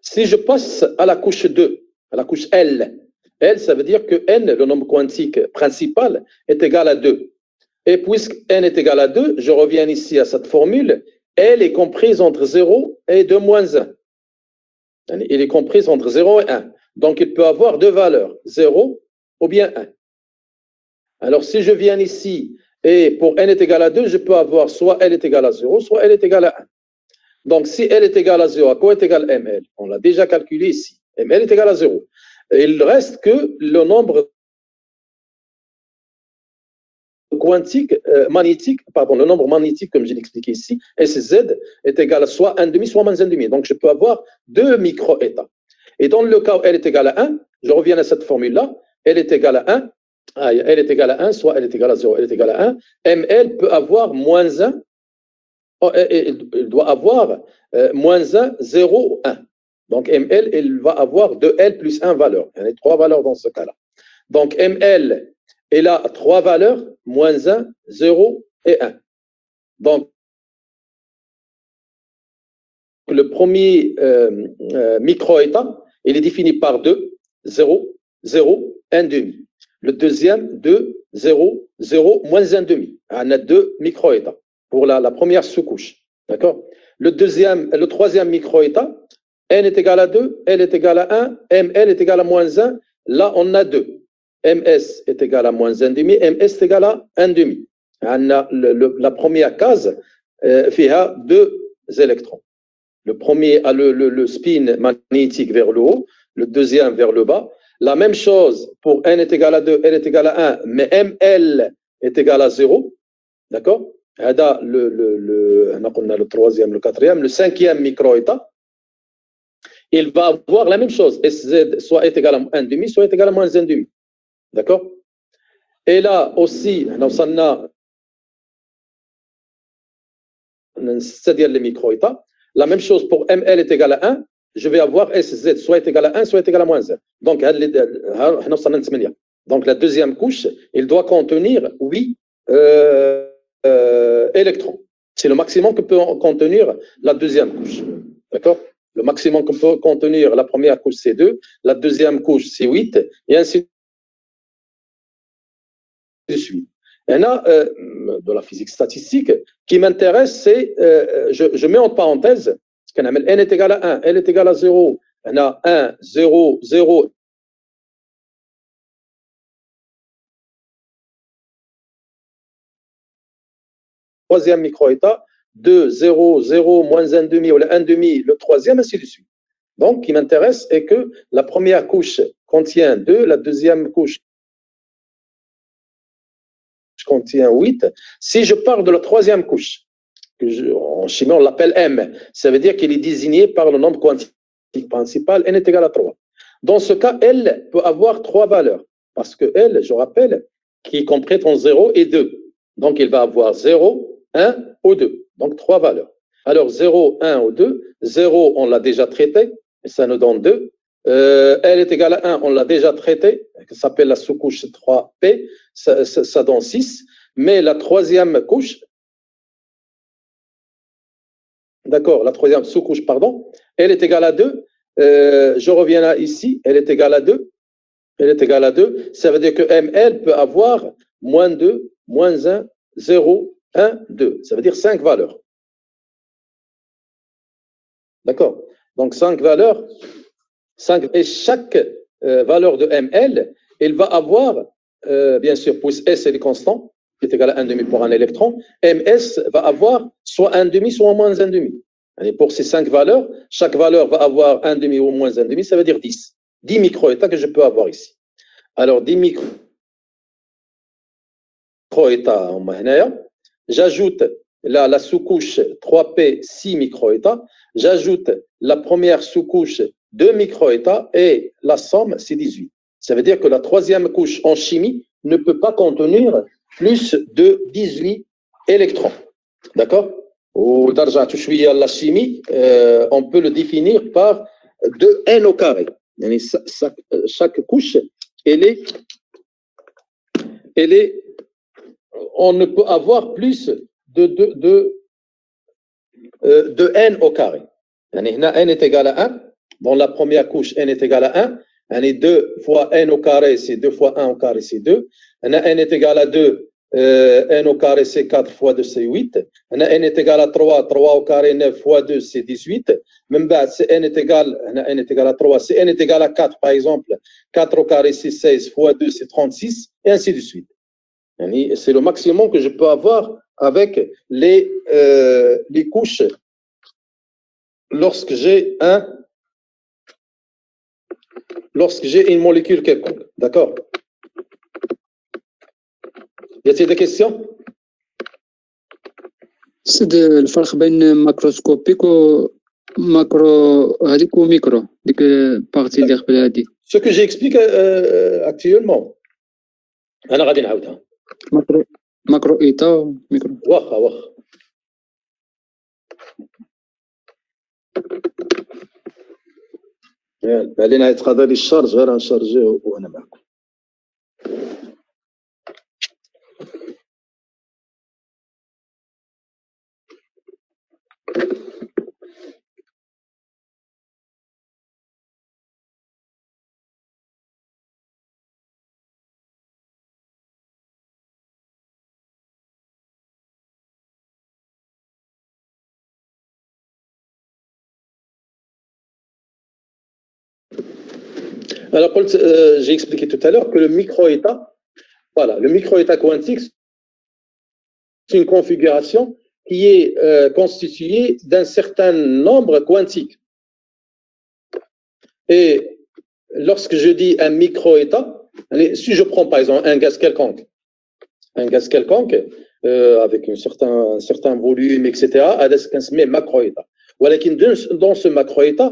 Speaker 1: Si je passe à la couche 2, à la couche L, ça veut dire que N, le nombre quantique principal, est égal à 2. Et puisque N est égal à 2, je reviens ici à cette formule, L est comprise entre 0 et 2 moins 1. Il est comprise entre 0 et 1. Donc, il peut avoir deux valeurs, 0 ou bien 1. Alors, si je viens ici, et pour N est égal à 2, je peux avoir soit L est égal à 0, soit L est égal à 1. Donc, si L est égal à 0, à quoi est égal ML? On l'a déjà calculé ici. ML est égal à 0. Il reste que le nombre quantique, magnétique, pardon, le nombre magnétique, comme je l'ai expliqué ici, SZ, est égal à soit 1,5, soit moins 1,5. Donc, je peux avoir deux micro-états. Et dans le cas où L est égal à 1, je reviens à cette formule-là, L est égal à 1, L est égal à 1, soit L est égal à 0, L est égal à 1, ML peut avoir moins 1, il doit avoir moins 1, 0, 1. Donc, ML, il va avoir 2L plus 1 valeur. Il y en a 3 valeurs dans ce cas-là. Donc, ML, il a 3 valeurs, moins 1, 0 et 1. Donc, le premier micro-état, il est défini par 2, 0, 0, 1,5. Le deuxième, 2, 0, 0, moins 1,5. On a 2 micro-états pour la première sous-couche. D'accord? Le troisième micro-état, N est égal à 2, L est égal à 1, ML est égal à moins 1. Là, on a 2. MS est égal à moins 1,5, MS est égal à 1,5. On a la première case fait 2 électrons. Le premier a le spin magnétique vers le haut, le deuxième vers le bas. La même chose pour N est égal à 2, L est égal à 1, mais ML est égal à 0. D'accord? Le troisième, le quatrième, le cinquième micro-état, il va avoir la même chose. SZ soit est égal à 1,5, soit est égal à moins 1,5. D'accord? Et là aussi, c'est-à-dire les micro-états, la même chose pour ML est égal à 1, je vais avoir SZ soit est égal à 1, soit est égal à moins 1. Donc, la deuxième couche, il doit contenir 8 électrons. C'est le maximum que peut contenir la deuxième couche. D'accord? Le maximum que peut contenir la première couche, c'est 2, la deuxième couche, c'est 8, et ainsi de suite. Il y en a de la physique statistique qui m'intéresse, c'est, je mets en parenthèse, ce qu'on appelle N est égal à 1, L est égal à 0, il y en a 1, 0, 0, troisième micro-état, 2, 0, 0, moins 1,5 ou le 1,5, le troisième, ainsi de suite. Donc, ce qui m'intéresse est que la première couche contient 2, la deuxième couche contient 8. Si je parle de la troisième couche, en chimie on l'appelle M, ça veut dire qu'il est désigné par le nombre quantique principal, N est égal à 3. Dans ce cas, L peut avoir 3 valeurs, parce que L, je rappelle, qui est compris entre 0 et 2. Donc, il va avoir 0, 1 ou 2. Donc, 3 valeurs. Alors, 0, 1 ou 2. 0, on l'a déjà traité, et ça nous donne 2. L est égal à 1, on l'a déjà traité, ça s'appelle la sous-couche 3P, ça donne 6. Mais la troisième couche, d'accord, la troisième sous-couche, pardon, elle est égale à 2. Je reviens là ici, elle est égale à 2. Elle est égale à 2. Ça veut dire que ML peut avoir moins 2, moins 1, 0, 1, 2. Ça veut dire 5 valeurs. D'accord? Donc 5 valeurs. 5, et chaque valeur de ML, il va avoir, bien sûr, puisque S est constant, qui est égal à 1,5 pour un électron, MS va avoir soit 1,5, soit moins 1,5. Et pour ces 5 valeurs, chaque valeur va avoir 1,5 ou moins 1,5, ça veut dire 10. 10 microétats que je peux avoir ici. Alors, 10 microétats en mahnaïa, j'ajoute la sous-couche 3P 6 microétats, j'ajoute la première sous-couche 2 microétats et la somme c'est 18. Ça veut dire que la troisième couche en chimie ne peut pas contenir plus de 18 électrons. D'accord? Ou la chimie, on peut le définir par 2n au carré. Chaque couche, elle est, on ne peut avoir plus de n au carré. N est égal à 1. Dans la première couche, n est égal à 1. 2 fois n au carré, c'est 2 fois 1 au carré, c'est 2. N est égal à 2. n au carré, c'est 4 fois 2, c'est 8. N est égal à 3. 3 au carré, 9 fois 2, c'est 18. Même si n est égal à 3. Si n est égal à 4, par exemple, 4 au carré, c'est 16 fois 2, c'est 36, et ainsi de suite. C'est le maximum que je peux avoir avec les couches lorsque j'ai une molécule quelconque. D'accord? Y a-t-il des questions?
Speaker 2: C'est الفرق بين ماكروسكوبيك و ماكرو هذيك وميكرو ديك البارتي اللي قبل هذه.
Speaker 1: Ce que j'explique actuellement. أنا غادي نعاودها.
Speaker 2: ماكرو إيتا وميكرو.
Speaker 1: واخا. بعدين غيتقضى لي الشارج غير غنشارجيه وانا معكم. Alors, j'ai expliqué tout à l'heure que le micro-état, voilà, le micro-état quantique, c'est une configuration qui est constituée d'un certain nombre quantique. Et lorsque je dis un micro-état, si je prends par exemple un gaz quelconque avec un certain volume, etc., c'est un macro-état. Dans ce macro-état,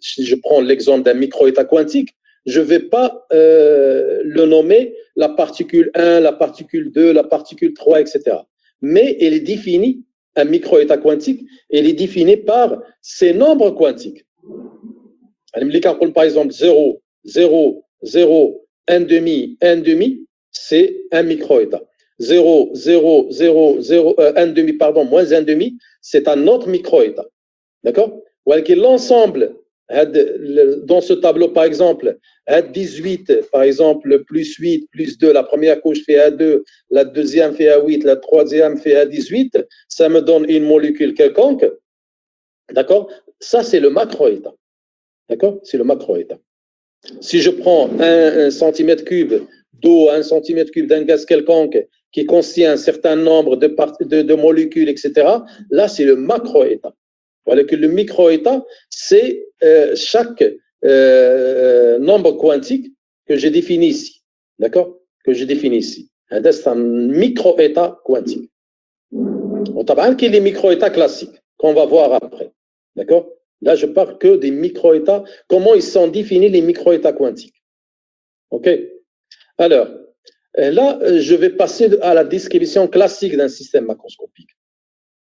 Speaker 1: si je prends l'exemple d'un micro-état quantique, je ne vais pas le nommer la particule 1, la particule 2, la particule 3, etc. Mais il est défini, un micro-état quantique, il est défini par ces nombres quantiques. Par exemple, 0, 0, 0, 1,5, 1,5, c'est un micro-état. 0, 0, 0, 0, 1,5, pardon, moins 1,5, c'est un autre micro-état. D'accord? L'ensemble, dans ce tableau, par exemple, 18, par exemple, plus 8, plus 2, la première couche fait A2, la deuxième fait A8, la troisième fait A18, ça me donne une molécule quelconque. D'accord? Ça, c'est le macro-état. D'accord? C'est le macro-état. Si je prends un centimètre cube d'eau, un centimètre cube d'un gaz quelconque qui contient un certain nombre de molécules, etc., là, c'est le macro-état. Voilà que le micro-état, c'est chaque nombre quantique que j'ai défini ici. D'accord? Que j'ai défini ici. C'est un micro-état quantique. On tabac qui est les micro-états classiques, qu'on va voir après. D'accord? Là, je parle que des micro-états, comment ils sont définis les micro-états quantiques. OK? Alors, là, je vais passer à la description classique d'un système macroscopique.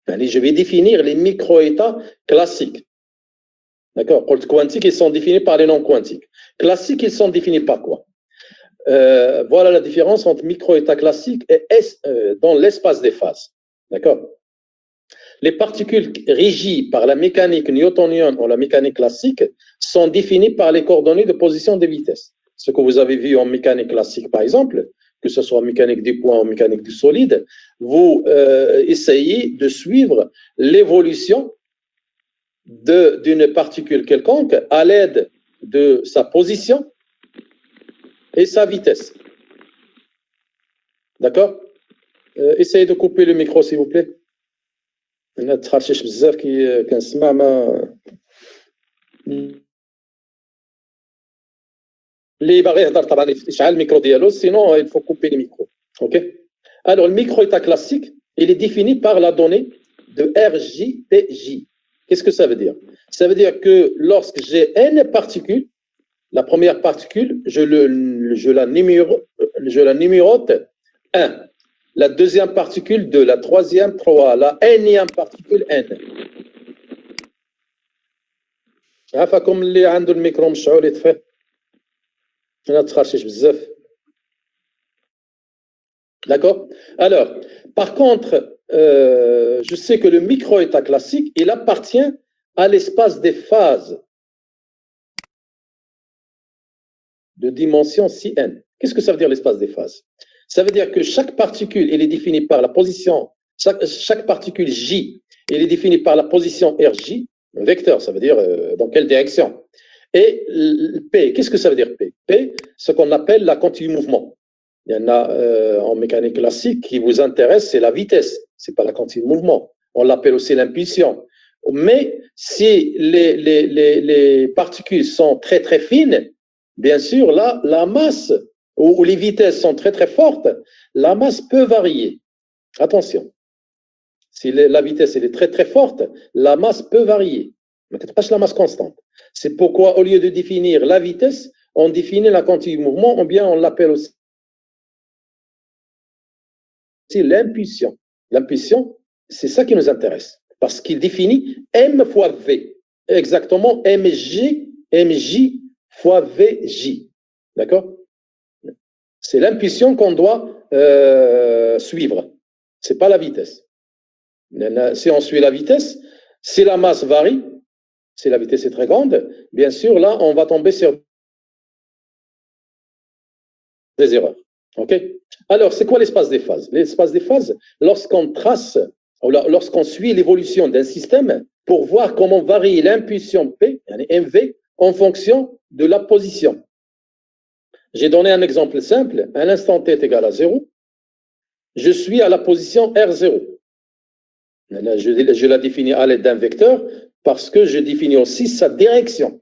Speaker 1: Je vais définir les micro-états classiques. D'accord? Quantiques, ils sont définis par les noms quantiques. Classiques, ils sont définis par quoi? Voilà la différence entre micro-états classiques et dans l'espace des phases. D'accord? Les particules régies par la mécanique newtonienne ou la mécanique classique sont définies par les coordonnées de position des vitesses. Ce que vous avez vu en mécanique classique, par exemple, que ce soit en mécanique du point ou en mécanique du solide, vous essayez de suivre l'évolution d'une particule quelconque à l'aide de sa position et sa vitesse. D'accord? Essayez de couper le micro, s'il vous plaît. أنا تخرشش بزاف كي كنسمع ما اللي باغي يهضر طبعا يشعل الميكرو ديالو sinon il faut couper le micro. OK? Alors le micro-état classique, il est défini par la donnée de RJTJ. Qu'est-ce que ça veut dire? Ça veut dire que lorsque j'ai n particules, la première particule, je la numérote 1. La deuxième particule 2, la troisième 3, la nème particule n. عافاكم اللي عنده الميكرو مشعول يطفيه. أنا تخرشش بزاف. D'accord? Alors, par contre, je sais que le micro-état classique, il appartient à l'espace des phases de dimension Cn. Qu'est-ce que ça veut dire l'espace des phases? Ça veut dire que chaque particule, elle est définie par la position, chaque particule J, elle est définie par la position RJ, un vecteur, ça veut dire dans quelle direction. Et P, qu'est-ce que ça veut dire P? P, ce qu'on appelle la quantité de mouvement. Il y en a en mécanique classique qui vous intéresse, c'est la vitesse, c'est pas la quantité de mouvement. On l'appelle aussi l'impulsion. Mais si les particules sont très très fines, bien sûr, là, la masse, où les vitesses sont très très fortes, la masse peut varier. Attention. Si la vitesse elle est très très forte, la masse peut varier. Mais pas la masse constante. C'est pourquoi, au lieu de définir la vitesse, on définit la quantité de mouvement, ou bien on l'appelle aussi l'impulsion. L'impulsion, c'est ça qui nous intéresse. Parce qu'il définit M fois V. Exactement MJ fois VJ. D'accord? C'est l'impulsion qu'on doit suivre. Ce n'est pas la vitesse. Si on suit la vitesse, si la masse varie, si la vitesse est très grande, bien sûr, là, on va tomber sur des erreurs. OK? Alors, c'est quoi l'espace des phases? L'espace des phases, lorsqu'on trace, ou lorsqu'on suit l'évolution d'un système pour voir comment varie l'impulsion P, MV, en fonction de la position. J'ai donné un exemple simple. À l'instant t est égal à 0, je suis à la position R0. Je la définis à l'aide d'un vecteur parce que je définis aussi sa direction.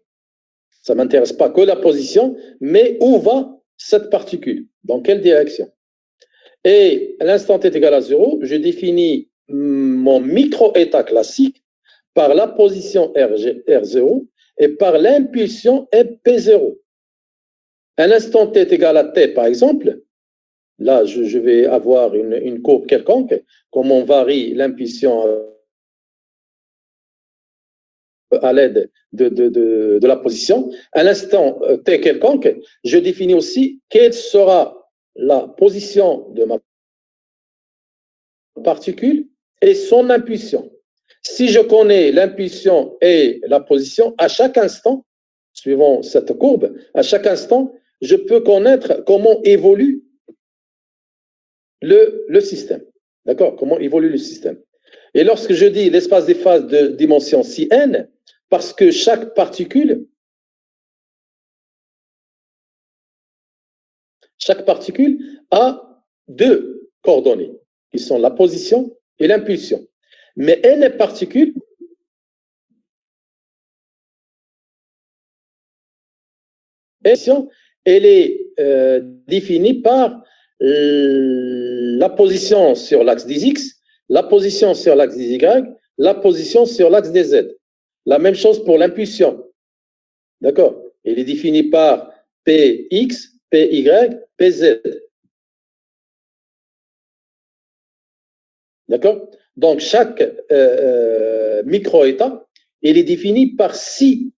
Speaker 1: Ça ne m'intéresse pas que la position, mais où va cette particule? Dans quelle direction? Et à l'instant t est égal à 0, je définis mon micro-état classique par la position R0 et par l'impulsion P0. À l'instant t est égal à t, par exemple, là, je vais avoir une courbe quelconque, comme on varie l'impulsion à l'aide de la position. À l'instant t quelconque, je définis aussi quelle sera la position de ma particule et son impulsion. Si je connais l'impulsion et la position, à chaque instant, suivant cette courbe, à chaque instant, je peux connaître comment évolue le système. D'accord? Comment évolue le système. Et lorsque je dis l'espace des phases de dimension Cn, parce que chaque particule a deux coordonnées, qui sont la position et l'impulsion. Mais n particules elle est définie par la position sur l'axe des X, la position sur l'axe des Y, la position sur l'axe des Z. La même chose pour l'impulsion. D'accord? Elle est définie par Px, Py, Pz. D'accord? Donc, chaque micro-état, il est défini par 6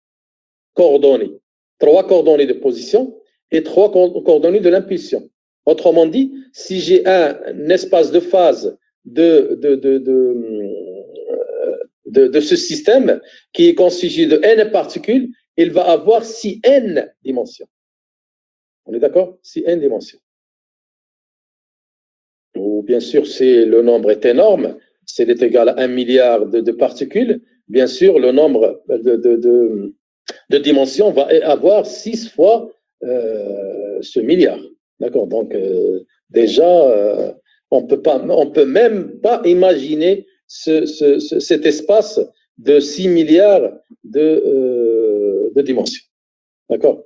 Speaker 1: coordonnées. 3 coordonnées de position et 3 coordonnées de l'impulsion. Autrement dit, si j'ai un espace de phase de ce système qui est constitué de n particules, il va avoir 6n dimensions. On est d'accord? 6n dimensions. Ou bien sûr, si le nombre est énorme, s'il est égal à 1 milliard de particules, bien sûr, le nombre de dimensions va avoir 6 fois ce milliard. D'accord? Donc, déjà, on peut même pas imaginer cet espace de 6 milliards de dimensions. D'accord?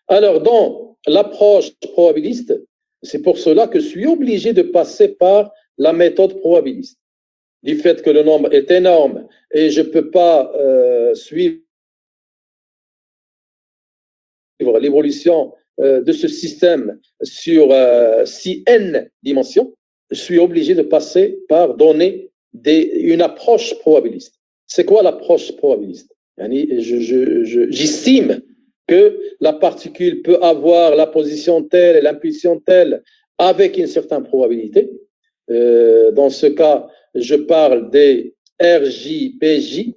Speaker 1: Alors, dans l'approche probabiliste, c'est pour cela que je suis obligé de passer par la méthode probabiliste. Du fait que le nombre est énorme et je ne peux pas suivre l'évolution de ce système sur si n dimensions, je suis obligé de passer par donner une approche probabiliste. C'est quoi l'approche probabiliste? J'estime que la particule peut avoir la position telle et l'impulsion telle avec une certaine probabilité. Dans ce cas, je parle des RJ, PJ.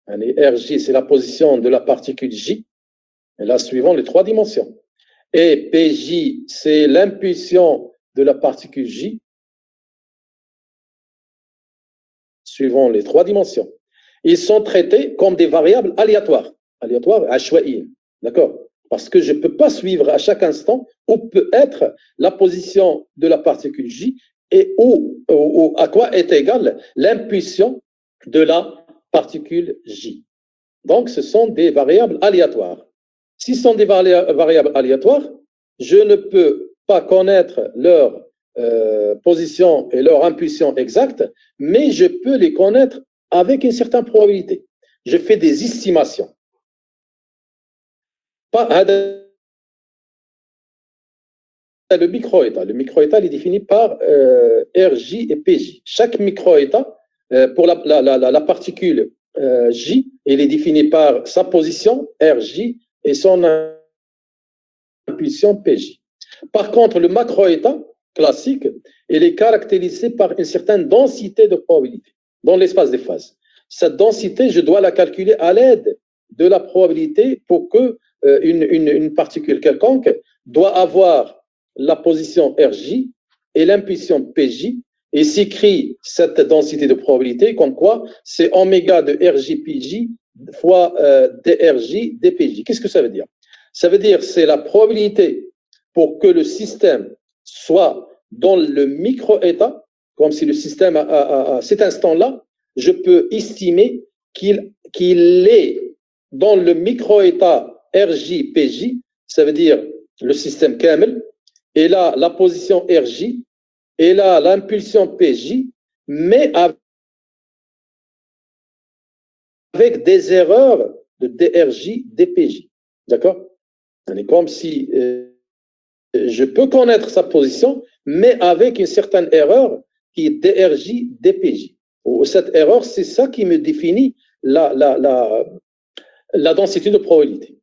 Speaker 1: RJ, c'est la position de la particule J, et là, suivant les 3 dimensions. Et PJ, c'est l'impulsion de la particule J, suivant les 3 dimensions. Ils sont traités comme des variables aléatoires, ashwaï, d'accord? Parce que je ne peux pas suivre à chaque instant où peut être la position de la particule J et à quoi est égale l'impulsion de la particule J. Donc, ce sont des variables aléatoires. Si ce sont des variables aléatoires, je ne peux pas connaître leur position et leur impulsion exacte, mais je peux les connaître avec une certaine probabilité. Je fais des estimations. Le micro-état. Le micro-état est défini par RJ et PJ. Chaque micro-état, pour la particule J, il est défini par sa position, RJ, et son impulsion, PJ. Par contre, le macro-état classique, il est caractérisé par une certaine densité de probabilité dans l'espace des phases. Cette densité, je dois la calculer à l'aide de la probabilité pour que une particule quelconque doit avoir la position RJ et l'impulsion PJ, et s'écrit cette densité de probabilité comme quoi c'est oméga de RJ-PJ fois DRJ dPJ. Qu'est-ce que ça veut dire? Ça veut dire c'est la probabilité pour que le système soit dans le micro-état, comme si le système à cet instant-là, je peux estimer qu'il est dans le micro-état RJ-PJ, ça veut dire le système Kamel, et là la position RJ, et là l'impulsion PJ, mais avec des erreurs de DRJ, DPJ. D'accord? C'est comme si je peux connaître sa position, mais avec une certaine erreur qui est DRJ, DPJ. Cette erreur, c'est ça qui me définit la densité de probabilité.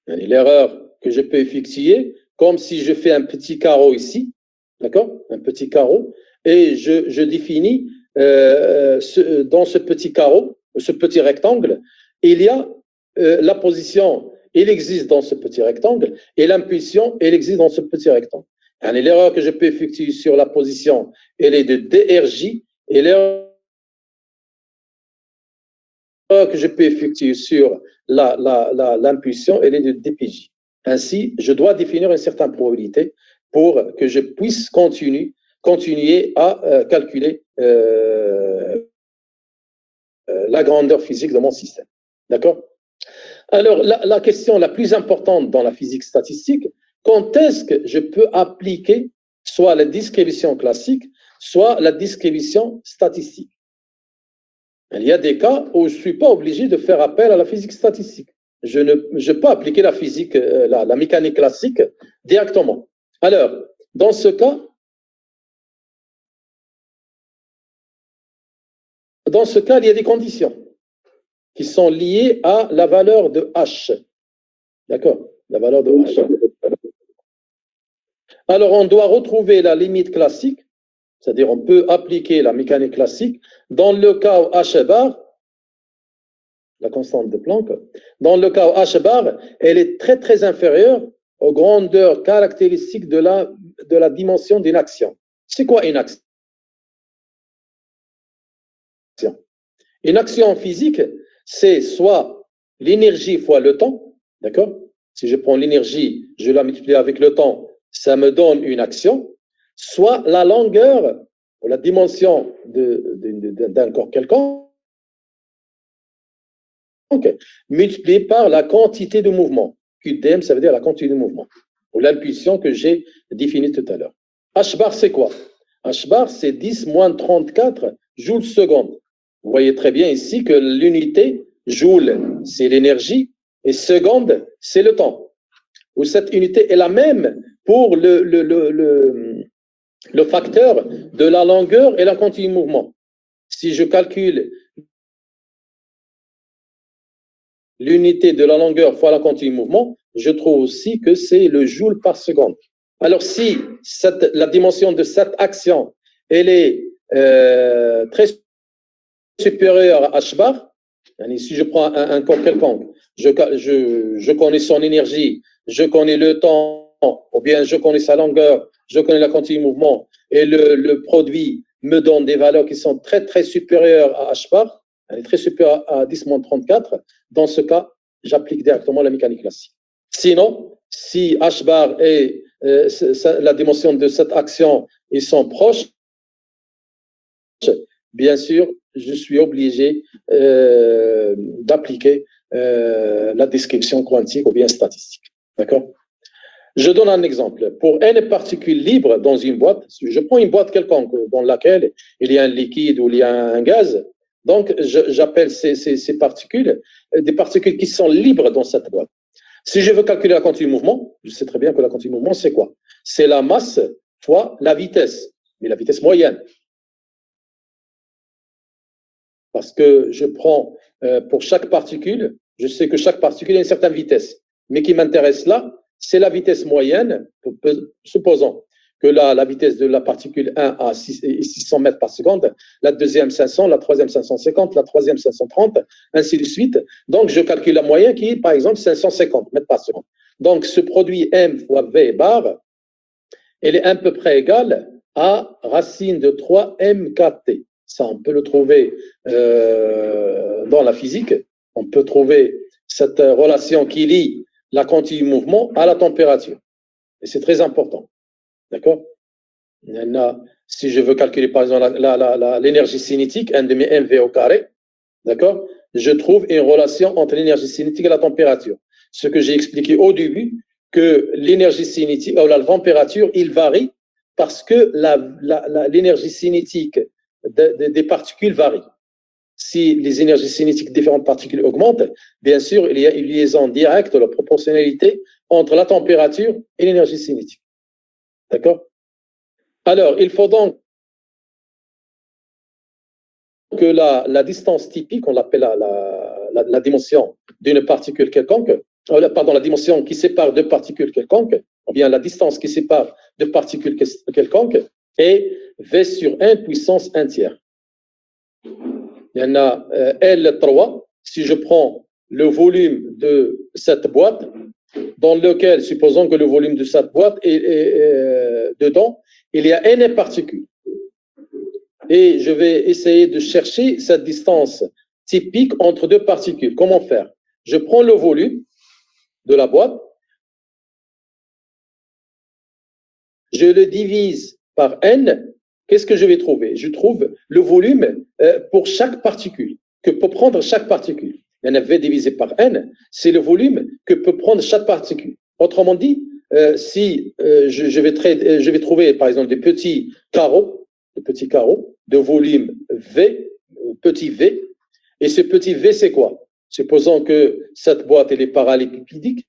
Speaker 1: L'erreur que je peux effectuer, comme si je fais un petit carreau ici, d'accord? Un petit carreau, et je définis dans ce petit carreau, ce petit rectangle, il y a la position, il existe dans ce petit rectangle, et l'impulsion, elle existe dans ce petit rectangle. L'erreur que je peux effectuer sur la position, elle est de DRJ, et l'erreur que je peux effectuer sur l'impulsion, elle est de DPJ. Ainsi, je dois définir une certaine probabilité pour que je puisse continuer à calculer la grandeur physique de mon système. D'accord? Alors, la question la plus importante dans la physique statistique, quand est-ce que je peux appliquer soit la distribution classique, soit la distribution statistique? Il y a des cas où je ne suis pas obligé de faire appel à la physique statistique. Je peux appliquer la physique, la mécanique classique directement. Alors, dans ce cas, il y a des conditions qui sont liées à la valeur de H. D'accord? La valeur de H. Alors, on doit retrouver la limite classique, c'est-à-dire on peut appliquer la mécanique classique dans le cas où H bar, la constante de Planck, dans le cas où H bar, elle est très très inférieure aux grandeurs caractéristiques de la dimension d'une action. C'est quoi une action? Une action en physique, c'est soit l'énergie fois le temps, d'accord? Si je prends l'énergie, je la multiplie avec le temps, ça me donne une action, soit la longueur ou la dimension d'un corps quelconque, multiplié par la quantité de mouvement. QDM, ça veut dire la quantité de mouvement, ou l'impulsion que j'ai définie tout à l'heure. H bar, c'est quoi? H bar, c'est 10 moins 34 joules seconde. Vous voyez très bien ici que l'unité, joule, c'est l'énergie, et seconde, c'est le temps. Où cette unité est la même pour le facteur de la longueur et la quantité de mouvement. Si je calcule l'unité de la longueur fois la quantité de mouvement, je trouve aussi que c'est le joule par seconde. Alors, si la dimension de cette action, elle est très supérieure à H bar, si je prends un corps quelconque, je connais son énergie, je connais le temps, ou bien je connais sa longueur, je connais la quantité de mouvement, et le produit me donne des valeurs qui sont très, très supérieures à H bar, elle est très supérieure à 10-34, dans ce cas, j'applique directement la mécanique classique. Sinon, si H bar et la dimension de cette action, ils sont proches, bien sûr, je suis obligé d'appliquer la description quantique ou bien statistique. D'accord? Je donne un exemple. Pour n particules libres dans une boîte, je prends une boîte quelconque dans laquelle il y a un liquide ou il y a un gaz, donc j'appelle ces particules des particules qui sont libres dans cette boîte. Si je veux calculer la quantité de mouvement, je sais très bien que la quantité de mouvement, c'est quoi? C'est la masse fois la vitesse, mais la vitesse moyenne. Parce que je prends pour chaque particule, je sais que chaque particule a une certaine vitesse. Mais qui m'intéresse là, c'est la vitesse moyenne, supposons que la vitesse de la particule 1 à 600 mètres par seconde, la deuxième 500, la troisième 550, la troisième 530, ainsi de suite. Donc, je calcule la moyenne qui est, par exemple, 550 mètres par seconde. Donc, ce produit M fois V bar, elle est à peu près égale à racine de 3 MKT. Ça, on peut le trouver dans la physique. On peut trouver cette relation qui lie la quantité de mouvement à la température. Et c'est très important. D'accord? Si je veux calculer, par exemple, l'énergie cinétique, 1 demi mv au carré, d'accord? Je trouve une relation entre l'énergie cinétique et la température. Ce que j'ai expliqué au début, que l'énergie cinétique, ou la température, il varie parce que l'énergie cinétique des particules varie. Si les énergies cinétiques de différentes particules augmentent, bien sûr, il y a une liaison directe, la proportionnalité entre la température et l'énergie cinétique. D'accord? Alors, il faut donc que la distance typique, on l'appelle la dimension d'une particule quelconque, pardon, la dimension qui sépare deux particules quelconques, ou bien la distance qui sépare deux particules quelconques, est V sur 1 puissance 1 tiers. Il y en a L3, si je prends le volume de cette boîte, dans lequel, supposons que le volume de cette boîte est dedans, il y a n particules. Et je vais essayer de chercher cette distance typique entre deux particules. Comment faire? Je prends le volume de la boîte, je le divise par n. Qu'est-ce que je vais trouver? Je trouve le volume pour chaque particule, que peut prendre chaque particule. Il y en a V divisé par n, c'est le volume que peut prendre chaque particule. Autrement dit, si je vais trouver par exemple des petits carreaux de volume V, petit v, et ce petit v c'est quoi? Supposons que cette boîte elle est parallélépipédique,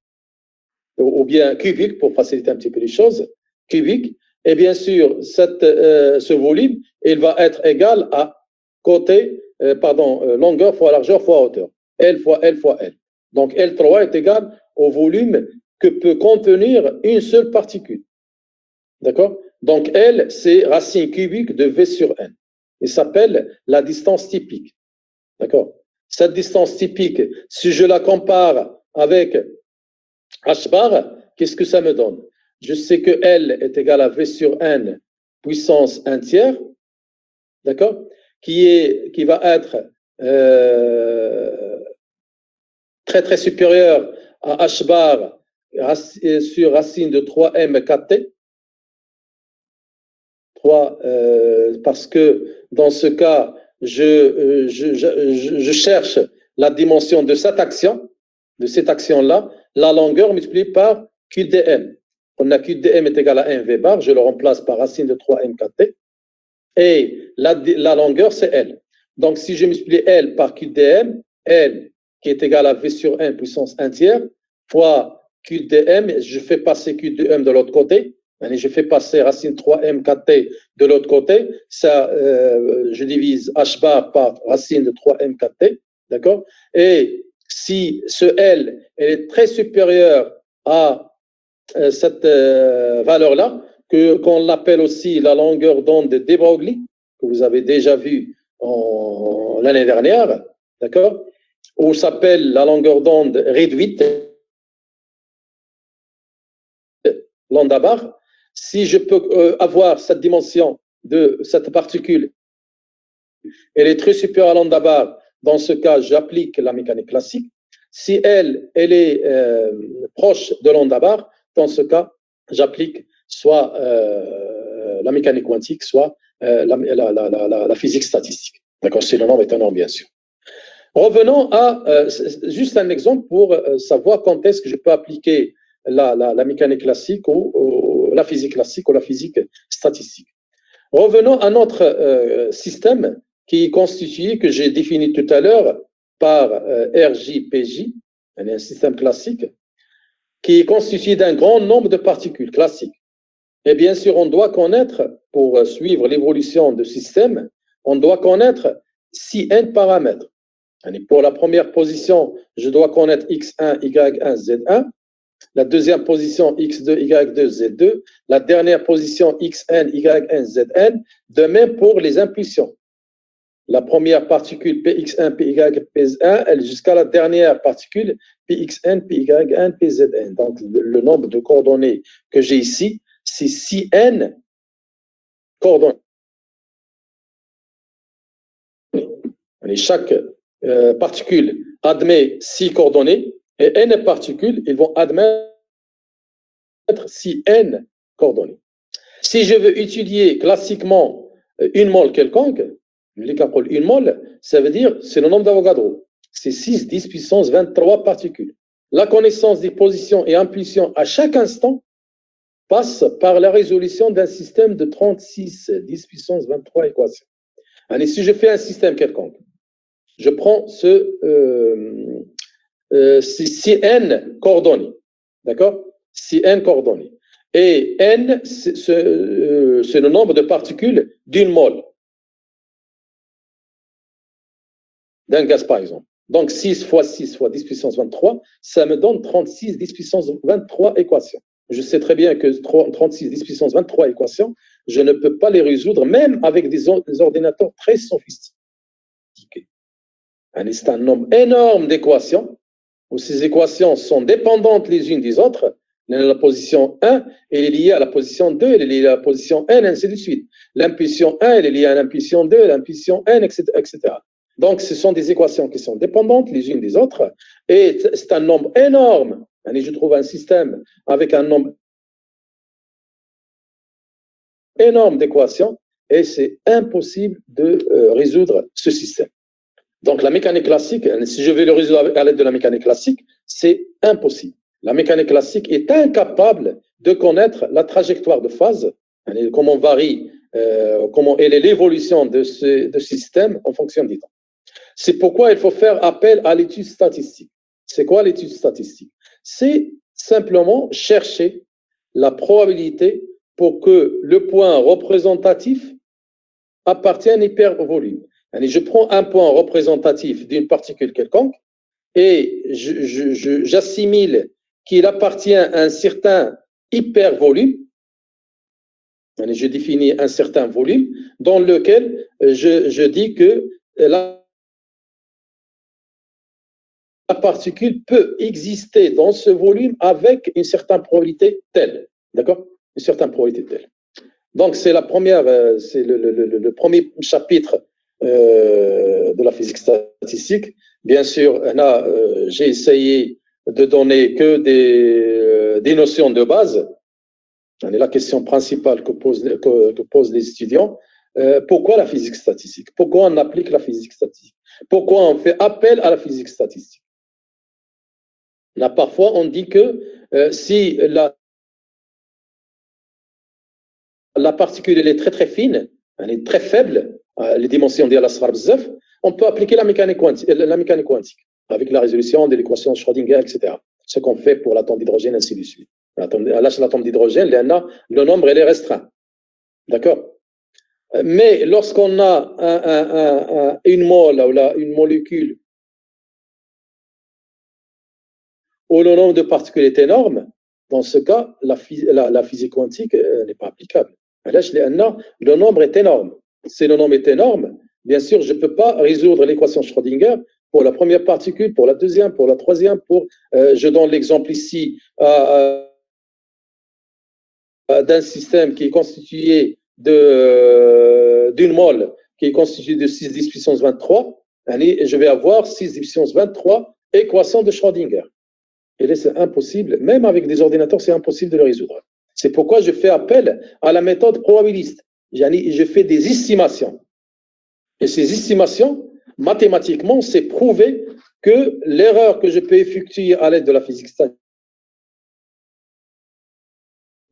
Speaker 1: ou bien cubique pour faciliter un petit peu les choses, cubique, et bien sûr ce volume il va être égal à longueur fois largeur fois hauteur, L fois L fois L. Donc L3 est égal au volume que peut contenir une seule particule. D'accord? Donc L, c'est racine cubique de V sur N. Il s'appelle la distance typique. D'accord? Cette distance typique, si je la compare avec H bar, qu'est-ce que ça me donne? Je sais que L est égal à V sur N puissance 1 tiers, d'accord? Qui va être très supérieur à h bar sur racine de 3m 4t. 3, parce que dans ce cas, je cherche la dimension de cette action-là, la longueur multipliée par QDM. On a QDM est égal à 1 V bar, je le remplace par racine de 3m 4t. Et la longueur, c'est L. Donc, si je multiplie L par QDM, L qui est égal à V sur 1 puissance 1 tiers, fois QDM, je fais passer QDM de l'autre côté, je fais passer racine 3m 4t de l'autre côté, ça, je divise h bar par racine de 3m 4t, d'accord? Et si ce L est très supérieur à cette valeur-là, qu'on l'appelle aussi la longueur d'onde de de Broglie, que vous avez déjà vu l'année dernière, d'accord? Ou s'appelle la longueur d'onde réduite, lambda bar. Si je peux avoir cette dimension de cette particule, elle est très supérieure à lambda bar, dans ce cas, j'applique la mécanique classique. Si elle est proche de lambda bar, dans ce cas, j'applique soit la mécanique quantique, soit la physique statistique. D'accord, si le nombre est un nombre, bien sûr. Revenons à juste un exemple pour savoir quand est-ce que je peux appliquer la mécanique classique ou la physique classique ou la physique statistique. Revenons à notre système qui est constitué, que j'ai défini tout à l'heure, par RJPJ, un système classique, qui est constitué d'un grand nombre de particules classiques. Et bien sûr, on doit connaître, pour suivre l'évolution du système, on doit connaître 6n paramètres. Pour la première position, je dois connaître x1, y1, z1. La deuxième position, x2, y2, z2. La dernière position, xn, yn, zn. De même pour les impulsions. La première particule px1, py, pz1, elle jusqu'à la dernière particule pxn, pyn, pzn. Donc, le nombre de coordonnées que j'ai ici, c'est 6n coordonnées. Et chaque particule admet 6 coordonnées et n particules, ils vont admettre 6n coordonnées. Si je veux étudier classiquement une mole quelconque, une mole, ça veut dire, c'est le nombre d'Avogadro. C'est 6, 10 puissance 23 particules. La connaissance des positions et impulsions à chaque instant passe par la résolution d'un système de 36, 10 puissance 23 équations. Et si je fais un système quelconque, je prends ces n coordonnées, d'accord? 6n coordonnées. Et n, c'est le nombre de particules d'une mole, d'un gaz par exemple. Donc 6 fois 6 fois 10 puissance 23, ça me donne 36 10 puissance 23 équations. Je sais très bien que 36 10 puissance 23 équations, je ne peux pas les résoudre, même avec des ordinateurs très sophistiqués. C'est un nombre énorme d'équations, où ces équations sont dépendantes les unes des autres. La position 1, elle est liée à la position 2, elle est liée à la position n, ainsi de suite. L'impulsion 1, elle est liée à l'impulsion 2, l'impulsion n, etc., etc. Donc, ce sont des équations qui sont dépendantes les unes des autres, et c'est un nombre énorme. Et je trouve un système avec un nombre énorme d'équations, et c'est impossible de résoudre ce système. Donc, la mécanique classique, si je vais le résoudre à l'aide de la mécanique classique, c'est impossible. La mécanique classique est incapable de connaître la trajectoire de phase, comment varie, comment est l'évolution de ce système en fonction du temps. C'est pourquoi il faut faire appel à l'étude statistique. C'est quoi l'étude statistique? C'est simplement chercher la probabilité pour que le point représentatif appartienne à un hypervolume. Je prends un point représentatif d'une particule quelconque et j'assimile qu'il appartient à un certain hypervolume. Je définis un certain volume dans lequel je dis que la particule peut exister dans ce volume avec une certaine probabilité telle. D'accord? Une certaine probabilité telle. Donc, c'est la première, c'est le premier chapitre de la physique statistique. Bien sûr, j'ai essayé de donner que des notions de base. La question principale que posent les étudiants, pourquoi la physique statistique? Pourquoi on applique la physique statistique? Pourquoi on fait appel à la physique statistique? Là, parfois, on dit que si la particule elle est très très fine, elle est très faible, les dimensions de l'asrar bzaf, on peut appliquer la mécanique quantique avec la résolution de l'équation de Schrödinger, etc. Ce qu'on fait pour l'atome d'hydrogène, ainsi de suite. L'atome d'hydrogène, le nombre elle est restreint. D'accord? Mais lorsqu'on a une mole ou une molécule où le nombre de particules est énorme, dans ce cas, la physique quantique n'est pas applicable. Le nombre est énorme. Si le nombre est énorme, bien sûr, je ne peux pas résoudre l'équation Schrödinger pour la première particule, pour la deuxième, pour la troisième, je donne l'exemple ici d'un système qui est constitué d'une mole qui est constituée de 6 10 puissance 23, et je vais avoir 6 10 puissance 23 équations de Schrödinger. Et là, c'est impossible, même avec des ordinateurs, c'est impossible de le résoudre. C'est pourquoi je fais appel à la méthode probabiliste. Je fais des estimations. Et ces estimations, mathématiquement, c'est prouvé que l'erreur que je peux effectuer à l'aide de la physique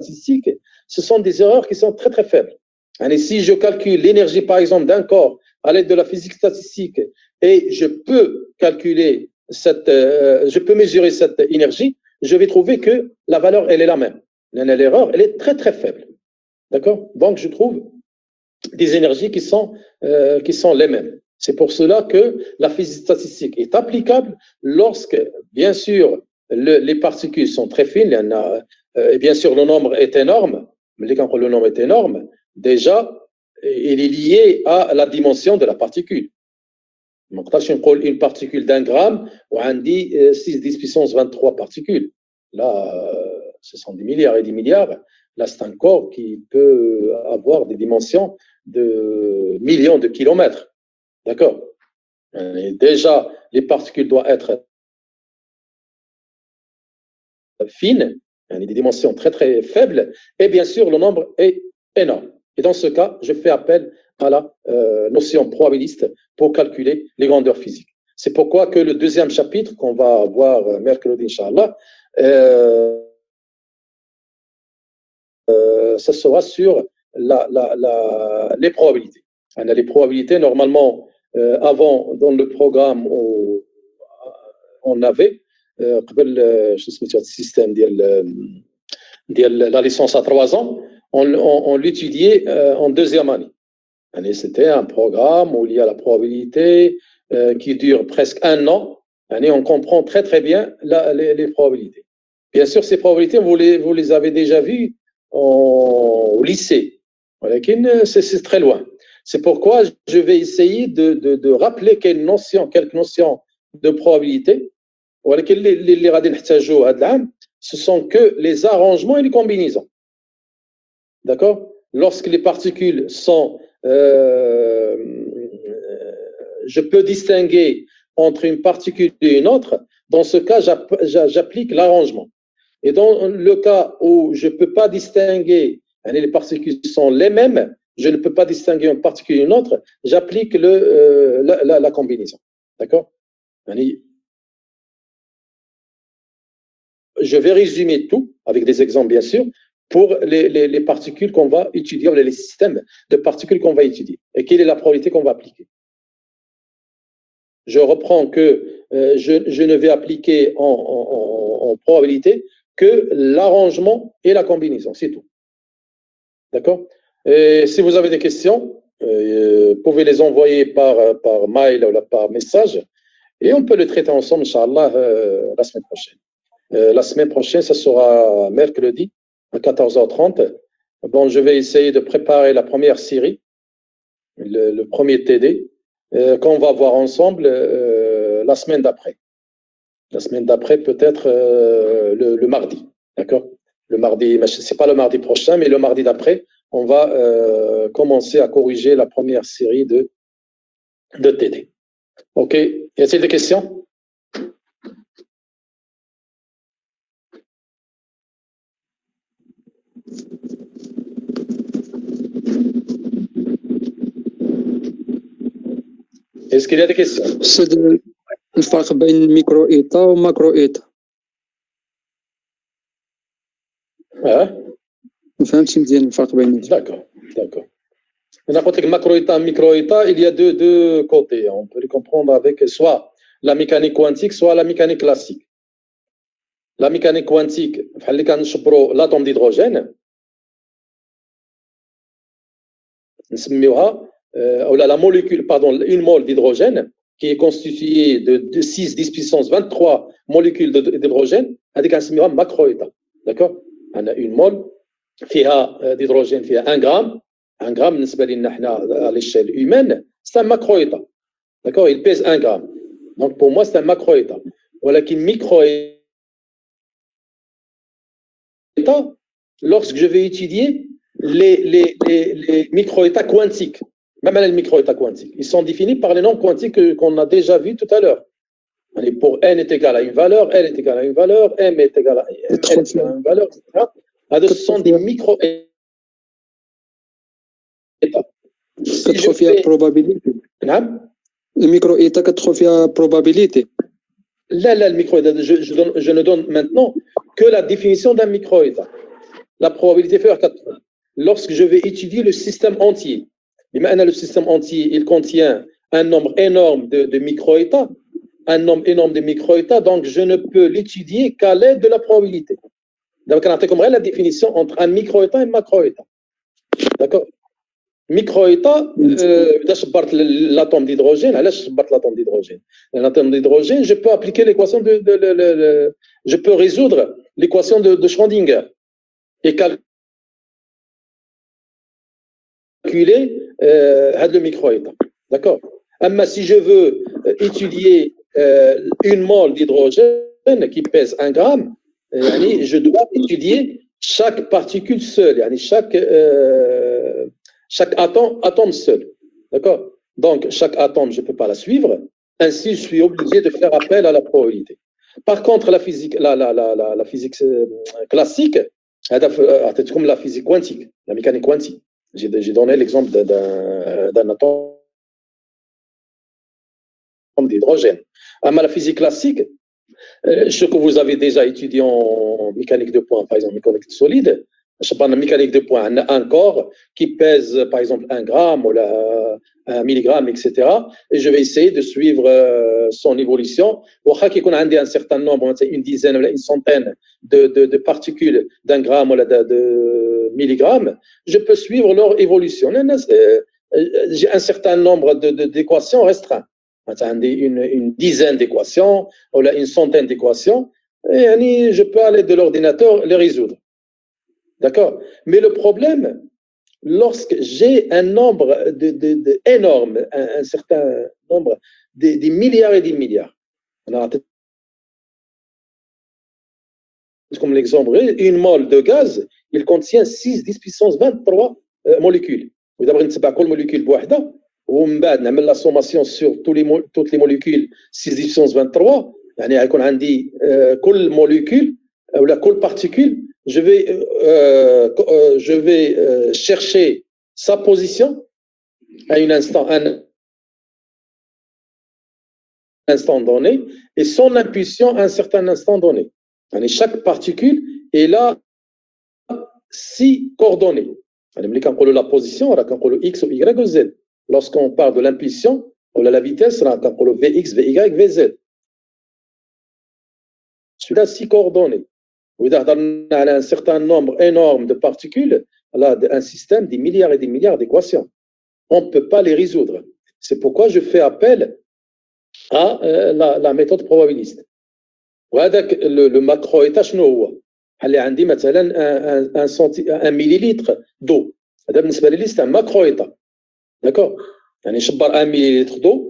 Speaker 1: statistique, ce sont des erreurs qui sont très très faibles. Et si je calcule l'énergie, par exemple, d'un corps à l'aide de la physique statistique et je peux calculer je peux mesurer cette énergie, je vais trouver que la valeur, elle est la même. L'erreur, elle est très très faible. D'accord? Donc, je trouve des énergies qui sont les mêmes. C'est pour cela que la physique statistique est applicable lorsque, bien sûr, les particules sont très fines, et bien sûr, le nombre est énorme, mais quand le nombre est énorme, déjà, il est lié à la dimension de la particule. Donc, là, je prends une particule d'un gramme, on dit 6 10 puissance 23 particules. Là, ce sont des milliards et des milliards. Là, c'est un corps qui peut avoir des dimensions de millions de kilomètres. D'accord? Déjà, les particules doivent être fines, des dimensions très très faibles, et bien sûr, le nombre est énorme. Et dans ce cas, je fais appel à la notion probabiliste pour calculer les grandeurs physiques. C'est pourquoi que le deuxième chapitre qu'on va voir mercredi, Inch'Allah, ça sera sur les probabilités. Les probabilités, normalement, avant, dans le programme, on avait le système de la licence à 3 ans, on l'étudiait en deuxième année. C'était un programme où il y a la probabilité qui dure presque 1 an. On comprend très très bien les probabilités. Bien sûr, ces probabilités, vous les avez déjà vues au lycée. C'est très loin. C'est pourquoi je vais essayer de rappeler quelques notions de probabilité. Ce sont que les arrangements et les combinaisons. D'accord? Lorsque les particules sont... je peux distinguer entre une particule et une autre. Dans ce cas, j'applique l'arrangement. Et dans le cas où je ne peux pas distinguer, les particules sont les mêmes, je ne peux pas distinguer une particule et une autre, j'applique la combinaison. D'accord? Je vais résumer tout, avec des exemples bien sûr, pour les particules qu'on va étudier, ou les systèmes de particules qu'on va étudier. Et quelle est la probabilité qu'on va appliquer? Je reprends que je ne vais appliquer en probabilité que l'arrangement et la combinaison, c'est tout. D'accord? Et si vous avez des questions, vous pouvez les envoyer par mail ou par message, et on peut le traiter ensemble, Inch'Allah, la semaine prochaine. La semaine prochaine, ça sera mercredi à 14h30. Bon, je vais essayer de préparer la première série, le premier TD, qu'on va voir ensemble la semaine d'après. La semaine d'après, peut-être le mardi. D'accord? Le mardi, c'est pas le mardi prochain, mais le mardi d'après, on va commencer à corriger la première série de de TD. OK. Y a-t-il des questions? Est-ce qu'il y a des questions?
Speaker 2: أستاذ الفرق بين ميكرو إيتا وماكرو إيتا ما فهمتش مزيان الفرق بيناتهم.
Speaker 1: D'accord, d'accord. N'importe quel macro-état, micro-état, il y a deux côtés. On peut les comprendre avec soit la mécanique quantique, soit la mécanique classique. La mécanique quantique, l'atome d'hydrogène, ou la molécule, pardon, une mole d'hydrogène qui est constituée de 6, 10 puissance 23 molécules d'hydrogène, avec un macro-état. D'accord? On a une mole d'hydrogène, qui a 1 gramme. 1 gramme, à l'échelle humaine, c'est un macro-état. D'accord? Il pèse 1 gramme. Donc pour moi, c'est un macro-état. Voilà qu'un micro-état, lorsque je vais étudier les micro-états quantiques, même les micro-états quantiques, ils sont définis par les nombres quantiques qu'on a déjà vus tout à l'heure. Pour n est égal à une valeur, n est égal à une valeur, m est égal à une valeur, etc. Ce sont des micro-états.
Speaker 2: كتدخل فيها probabilité.
Speaker 1: نعم.
Speaker 2: الميكرو إيتا كتدخل فيها probabilité.
Speaker 1: Là, le micro-état, je ne donne maintenant que la définition d'un micro-état. La probabilité fait 4. Lorsque je vais étudier le système entier, maintenant le système entier, il contient un nombre énorme de micro-états, donc je ne peux l'étudier qu'à l'aide de la probabilité. Donc, on a comme la définition entre un micro-état et un macro-état. D'accord? Micro-état, l'atome d'hydrogène, l'atome d'hydrogène, je peux appliquer l'équation je peux résoudre l'équation de Schrödinger et calculer le micro-état. D'accord? Mais si je veux étudier une mole d'hydrogène qui pèse 1 gramme, je dois étudier chaque particule seule, chaque atome seul. D'accord? Donc, chaque atome, je ne peux pas la suivre. Ainsi, je suis obligé de faire appel à la probabilité. Par contre, la physique classique, c'est comme la physique quantique, la mécanique quantique. J'ai donné l'exemple d'un atome d'hydrogène. Mais la physique classique, ce que vous avez déjà étudié en mécanique de points, par exemple, mécanique solide, je parle de mécanique de points, un corps qui pèse, par exemple, 1 gramme ou 1 milligramme, etc. Et je vais essayer de suivre son évolution. Il y a un certain nombre, une dizaine ou une centaine de particules d'1 gramme ou de milligrammes, je peux suivre leur évolution. J'ai un certain nombre d'équations restreintes. Une dizaine d'équations ou une centaine d'équations, et je peux aller de l'ordinateur les résoudre. D'accord? Mais le problème, lorsque j'ai un nombre énorme, un certain nombre, des milliards et des milliards, comme l'exemple, une mole de gaz, il contient 6, 10 puissance 23 molécules. Vous d'abord, une molécule بوحدة, ومن بعد نعمل la sommation sur toutes les molécules 6 10 puissance 23, يعني يكون عندي كل molécule ولا كل particule, je vais chercher sa position à un instant donné et son impulsion à un certain instant donné. يعني chaque particule est là 6 coordonnées. ملي كنقولوا la position راه كنقولوا x ou y ou z. Lorsqu'on parle de l'impulsion ou la vitesse راه كنقولوا vx, vy, vz. Celui-là 6 coordonnées. وإذا هضرنا على un certain nombre énorme de particules, là un système des milliards et des milliards d'équations. On ne peut pas les résoudre. C'est pourquoi je fais appel à la méthode probabiliste. وهذاك le macro-état شنو هو؟ بحال عندي مثلا 1 millilitre d'eau. هذا بالنسبه لي c'est un macro-état. D'accord? يعني نشبر 1 millilitre d'eau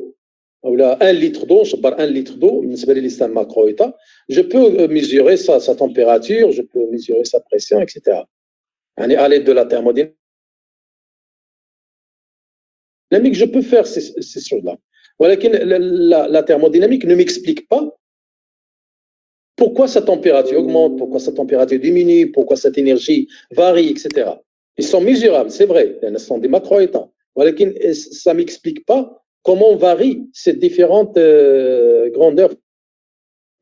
Speaker 1: ou 1 litre d'eau, نشبر 1 litre d'eau, بالنسبه لي c'est un macro-état. Je peux mesurer sa température, je peux mesurer sa pression, etc. يعني à l'aide de la thermodynamique, je peux faire ces choses-là. ولكن la thermodynamique ne m'explique pas pourquoi sa température augmente, pourquoi sa température diminue, pourquoi cette énergie varie, etc. Ils sont mesurables, c'est vrai, ce sont des macro-états. ولكن ça ne m'explique pas comment varient ces différentes grandeurs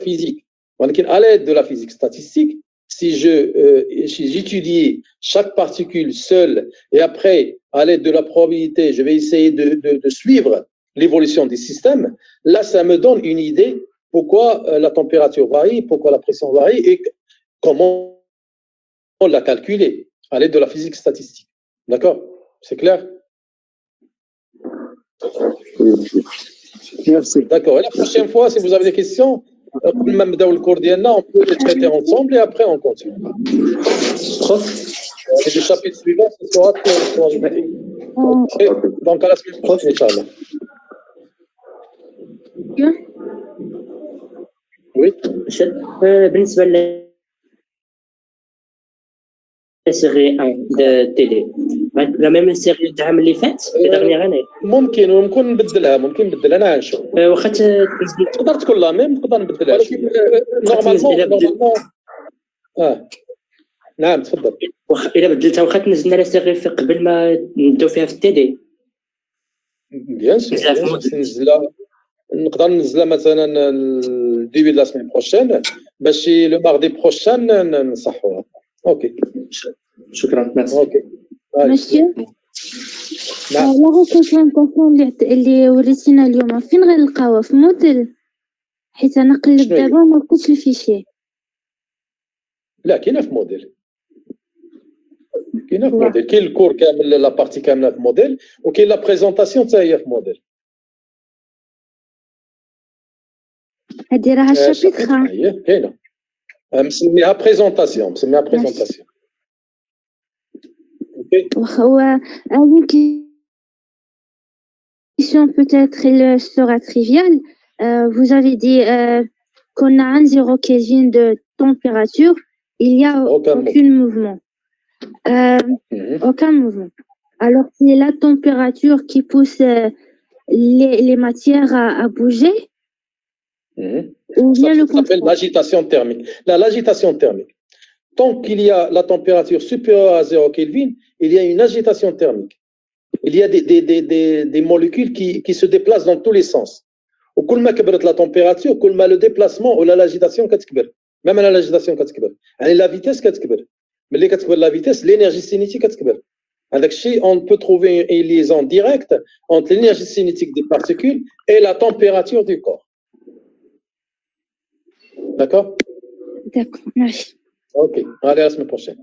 Speaker 1: physiques. ولكن à l'aide de la physique statistique, si j'étudie chaque particule seule et après, à l'aide de la probabilité, je vais essayer de suivre l'évolution des systèmes, là, ça me donne une idée pourquoi la température varie, pourquoi la pression varie et comment on l'a calculé à l'aide de la physique statistique. D'accord? C'est clair?
Speaker 2: Merci.
Speaker 1: D'accord. Et la prochaine fois, si vous avez des questions, même dans le cours d'IANA, on peut les traiter ensemble et après on continue. Et le chapitre suivant, ce sera donc à la semaine prochaine, Inch'Allah. Oui.
Speaker 7: بالنسبة للسيري 1 de TD la même série العام اللي فات dernière année
Speaker 1: ممكن نبدلها انا نشوف
Speaker 7: واخا
Speaker 1: تقدر تكون لا ميم نقدر نبدلها ولكن نورمالمون نعم تفضل
Speaker 7: الا بدلتها واخا تنزلنا لا سيري في قبل ما نبداو فيها في التيدي
Speaker 1: بيان سور ننزلها نقدر ننزلها مثلا الديبي لا سيمين بروشين باش لو ماردي بروشين نصحوها اوكي
Speaker 7: شكرا
Speaker 1: اوكي
Speaker 3: ماشي لا ريبريزونطاسيون اللي وريتينا اليوم فين غنلقاوها في موديل حيت انا قلبت دابا ما لقيتش الفيشي
Speaker 1: لا كاينه في موديل كاين الكور كامل لا بارتي كامله في موديل وكاين لا بريزونطاسيون حتى هي في موديل
Speaker 3: هادي راها الشابيتر
Speaker 1: هي كاينه مسميها بريزونطاسيون
Speaker 3: هو une question peut-être elle sera triviale. Vous avez dit qu'on a un 0 Kelvin de température, il n'y a aucun mouvement. Aucun mouvement. Alors c'est la température qui pousse les matières à bouger. Ou bien le contraire.
Speaker 1: Ça s'appelle l'agitation thermique. L'agitation thermique. Tant qu'il y a la température supérieure à 0 Kelvin, il y a une agitation thermique. Il y a des molécules qui se déplacent dans tous les sens. وكل ما كبرت la température, كل ما le déplacement ou l'agitation كتكبر. Même l'agitation كتكبر. يعني la vitesse كتكبر. ملي كتكبر la vitesse, l'énergie cinétique كتكبر. هذاك الشيء on peut trouver une liaison directe entre l'énergie cinétique des particules et la température du corps. D'accord?
Speaker 3: D'accord, merci.
Speaker 1: Ok, allez à la semaine prochaine.